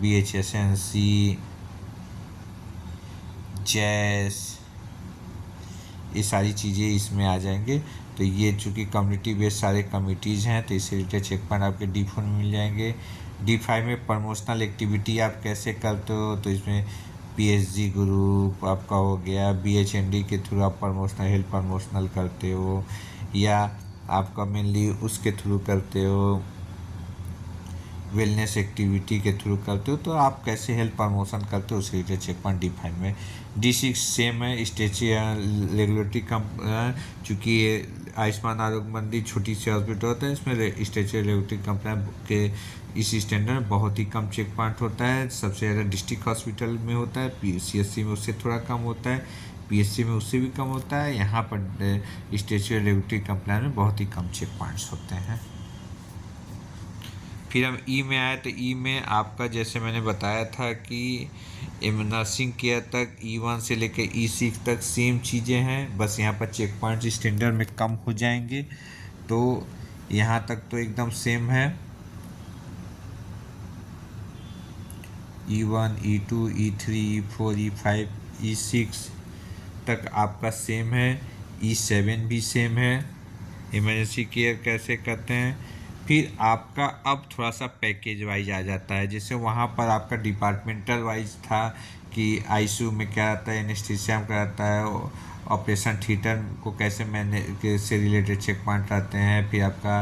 BHSNC, जैस, ये सारी चीज़ें इसमें आ जाएंगे। तो ये चूँकि कम्युनिटी बेस्ड सारे कमिटीज़ हैं, तो इससे रिलेटेड चेक पॉइंट आपके D4 में मिल जाएंगे। D5 में प्रमोशनल एक्टिविटी आप कैसे करते हो, तो इसमें PSG ग्रुप आपका हो गया, BHND के थ्रू आप प्रमोशनल हेल्थ प्रमोशनल करते हो, या आपका मेनली उसके थ्रू करते हो, वेलनेस एक्टिविटी के थ्रू करते हो, तो आप कैसे हेल्थ प्रमोशन करते हो उसके रिलेटेड चेक पॉइंट D5 में। D6 सेम है, स्टेचुटरी रेगुलेटरी चूँकि आयुष्मान आरोग्य मंदिर छोटी सी हॉस्पिटल होता है, इसमें स्टेचुटरी रेगुलेटरी कंप्लाइन के इस स्टैंडर्ड में बहुत ही कम चेक पॉइंट होता है। सबसे ज़्यादा डिस्ट्रिक्ट हॉस्पिटल में होता है, CSC में उससे थोड़ा कम होता है, PSC में उससे भी कम होता है। यहाँ पर स्टेचुटरी रेगुलेटरी कंप्लाइन में बहुत ही कम चेक पॉइंट्स होते हैं। फिर हम ई में आए तो ई में आपका जैसे मैंने बताया था कि नर्सिंग केयर तक E1 से लेकर E6 तक सेम चीज़ें हैं, बस यहाँ पर चेक पॉइंट स्टैंडर्ड में कम हो जाएंगे। तो यहाँ तक तो एकदम सेम है, E1 E2 E3 E4 E5 E6 तक आपका सेम है। E7 भी सेम है। इमरजेंसी केयर कैसे करते हैं। फिर आपका अब थोड़ा सा पैकेज वाइज आ जाता है, जैसे वहाँ पर आपका डिपार्टमेंटल वाइज था कि आईसीयू में क्या आता है, एनेस्थीसिया में क्या आता है, ऑपरेशन थिएटर को कैसे मैंने से रिलेटेड चेक पॉइंट आते हैं, फिर आपका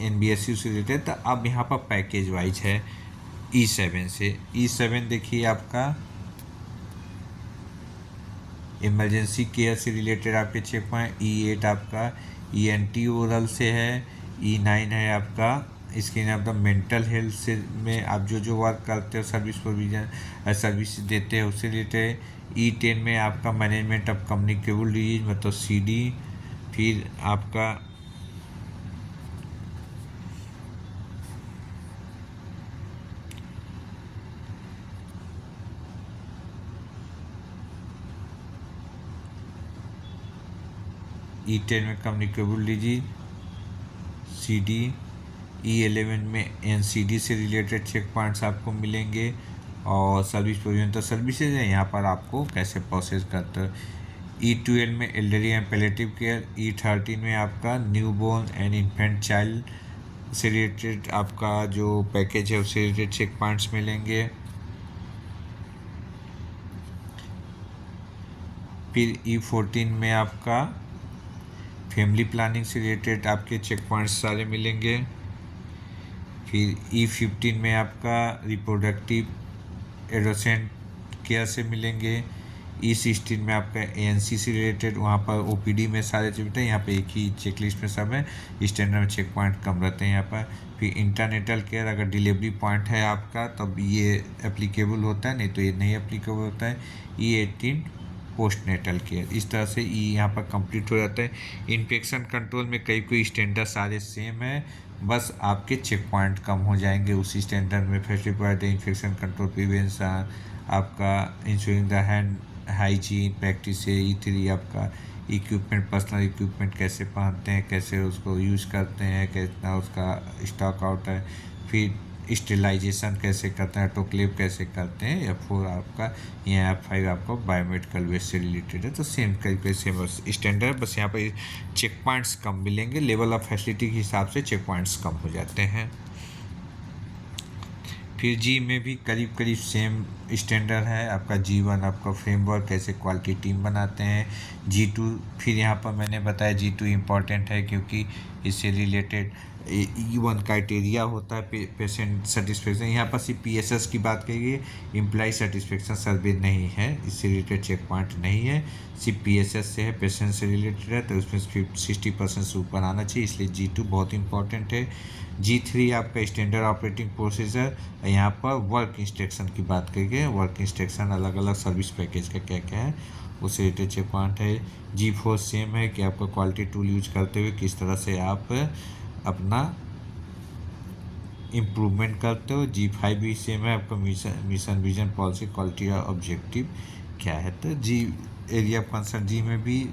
NBSU से रिलेटेड। तो अब यहाँ पर पैकेज वाइज है E7 से। E7 देखिए आपका इमरजेंसी केयर से रिलेटेड आपके चेक पॉइंट। E8 आपका ENT ओरल से है। E9 है आपका इसके नाम तो मेंटल हेल्थ से में आप जो वर्क करते हो, सर्विस प्रोविजन सर्विस देते हो उससे रिलेटेड। E10 में आपका मैनेजमेंट ऑफ कम्युनिकेबल डिजीज मतलब CD। फिर आपका E10 में कम्युनिकेबल डिजीज CD। E11 में NCD से रिलेटेड चेक पॉइंट्स आपको मिलेंगे। और सर्विस प्रोविजन तो सर्विसेज है, यहाँ पर आपको कैसे प्रोसेस करते हो। E12 में elderly and palliative care. E13 में आपका newborn and infant child से रिलेटेड आपका जो पैकेज है उससे रिलेटेड चेक पॉइंट्स मिलेंगे। फिर E14 में आपका फैमिली प्लानिंग से रिलेटेड आपके चेक पॉइंट्स सारे मिलेंगे। फिर E15 में आपका रिप्रोडक्टिव एडोसेंट केयर से मिलेंगे। E16 में आपका ANC से रिलेटेड, वहाँ पर OPD में सारे चीज़ हैं, यहाँ पे एक ही चेकलिस्ट में सब है। स्टैंडर्ड में चेक पॉइंट कम रहते हैं यहाँ पर। फिर इंटरनेटल केयर, अगर डिलीवरी पॉइंट है आपका तब ये एप्लीकेबल होता है, नहीं तो ये नहीं एप्लीकेबल होता है। E18 post natal care. इस तरह से यहाँ पर कंप्लीट हो जाता है। इन्फेक्शन कंट्रोल में कोई स्टैंडर्ड सारे सेम है, बस आपके चेक पॉइंट कम हो जाएंगे उसी स्टैंडर्ड में। फैसिलिटी इन्फेक्शन कंट्रोल प्रिवेंशन आपका ensuring the hand hygiene practice है। E3 आपका इक्विपमेंट, पर्सनल इक्विपमेंट कैसे पहनते हैं, कैसे उसको यूज़ करते हैं, कितना उसका स्टॉक आउट है। फिर स्टेलाइजेशन कैसे करते हैं, ऑटोक्लेव कैसे करते हैं। F4 आपका या F5 आपका बायोमेडिकल वेस्ट से रिलेटेड है। तो सेम करीब सेम स्टैंडर्ड, बस यहाँ पर चेक पॉइंट्स कम मिलेंगे। लेवल ऑफ फैसिलिटी के हिसाब से चेक पॉइंट्स कम हो जाते हैं। फिर G में भी करीब सेम स्टैंडर्ड है आपका। G1 आपका फ्रेमवर्क कैसे क्वालिटी टीम बनाते हैं। G2 फिर यहाँ पर मैंने बताया G2 इम्पॉर्टेंट है क्योंकि इससे रिलेटेड E1 क्राइटेरिया होता है पेशेंट सेटिस्फेक्शन। यहाँ पर सिर्फ PSS की बात करिए, एम्प्लॉय सेटिस्फेक्शन सर्वे नहीं है, इससे रिलेटेड चेक पॉइंट नहीं है। सिर्फ PSS से है, पेशेंट से रिलेटेड है, तो उसमें 60% से ऊपर आना चाहिए, इसलिए G2 बहुत इंपॉर्टेंट है। G3 आपका स्टैंडर्ड ऑपरेटिंग प्रोसीजर। यहाँ पर वर्क इंस्ट्रक्शन की बात करिए, वर्क इंस्ट्रक्शन अलग अलग सर्विस पैकेज का क्या क्या है उससे रिलेटेड चेक पॉइंट है। G4 सेम है कि आपका क्वालिटी टूल यूज करते हुए किस तरह से आप अपना इम्प्रूवमेंट करते हो। G5 भी सेम है आपका मिशन विजन पॉलिसी क्वालिटी और ऑब्जेक्टिव क्या है। तो G area of concern G में भी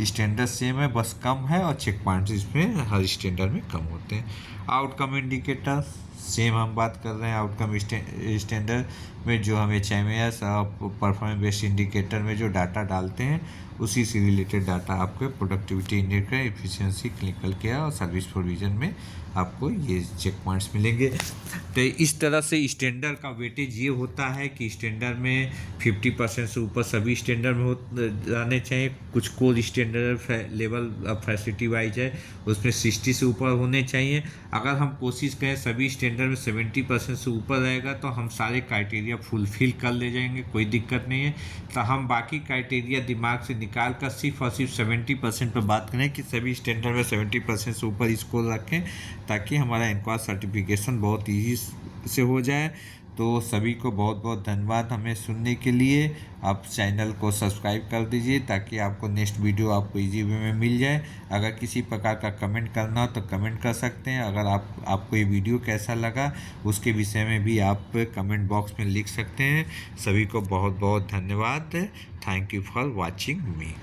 स्टैंडर्ड सेम है, बस कम है, और चेक पॉइंट्स इसमें हर स्टैंडर्ड में कम होते हैं। आउटकम इंडिकेटर सेम हम बात कर रहे हैं। आउटकम स्टैंडर्ड में जो हम HMAS और परफॉर्मेंस बेस्ड इंडिकेटर में जो डाटा डालते हैं उसी से रिलेटेड डाटा आपके productivity indicator, efficiency, clinical care और सर्विस प्रोविजन में आपको ये चेक पॉइंट्स मिलेंगे। तो इस तरह से स्टैंडर्ड का वेटेज ये होता है कि स्टैंडर्ड में 50% से ऊपर सभी स्टैंडर्ड में रहने चाहिए। कुछ core standard level facility wise है उसमें 60 से ऊपर होने चाहिए। अगर हम कोशिश करें सभी स्टैंडर्ड में 70% से ऊपर रहेगा तो हम सारे क्राइटेरिया फुलफिल कर ले जाएंगे, कोई दिक्कत नहीं है। तो हम बाकी क्राइटेरिया दिमाग से निकाल कर सिर्फ और सिर्फ 70% पर बात करें कि सभी स्टैंडर्ड में 70% से ऊपर स्कोर रखें, ताकि हमारा एनक्वास सर्टिफिकेशन बहुत ईजी से हो जाए। तो सभी को बहुत बहुत धन्यवाद हमें सुनने के लिए। आप चैनल को सब्सक्राइब कर दीजिए ताकि आपको नेक्स्ट वीडियो आपको इजी वे में मिल जाए। अगर किसी प्रकार का कमेंट करना हो तो कमेंट कर सकते हैं। अगर आपको ये वीडियो कैसा लगा उसके विषय में भी आप कमेंट बॉक्स में लिख सकते हैं। सभी को बहुत बहुत धन्यवाद। Thank you for watching me.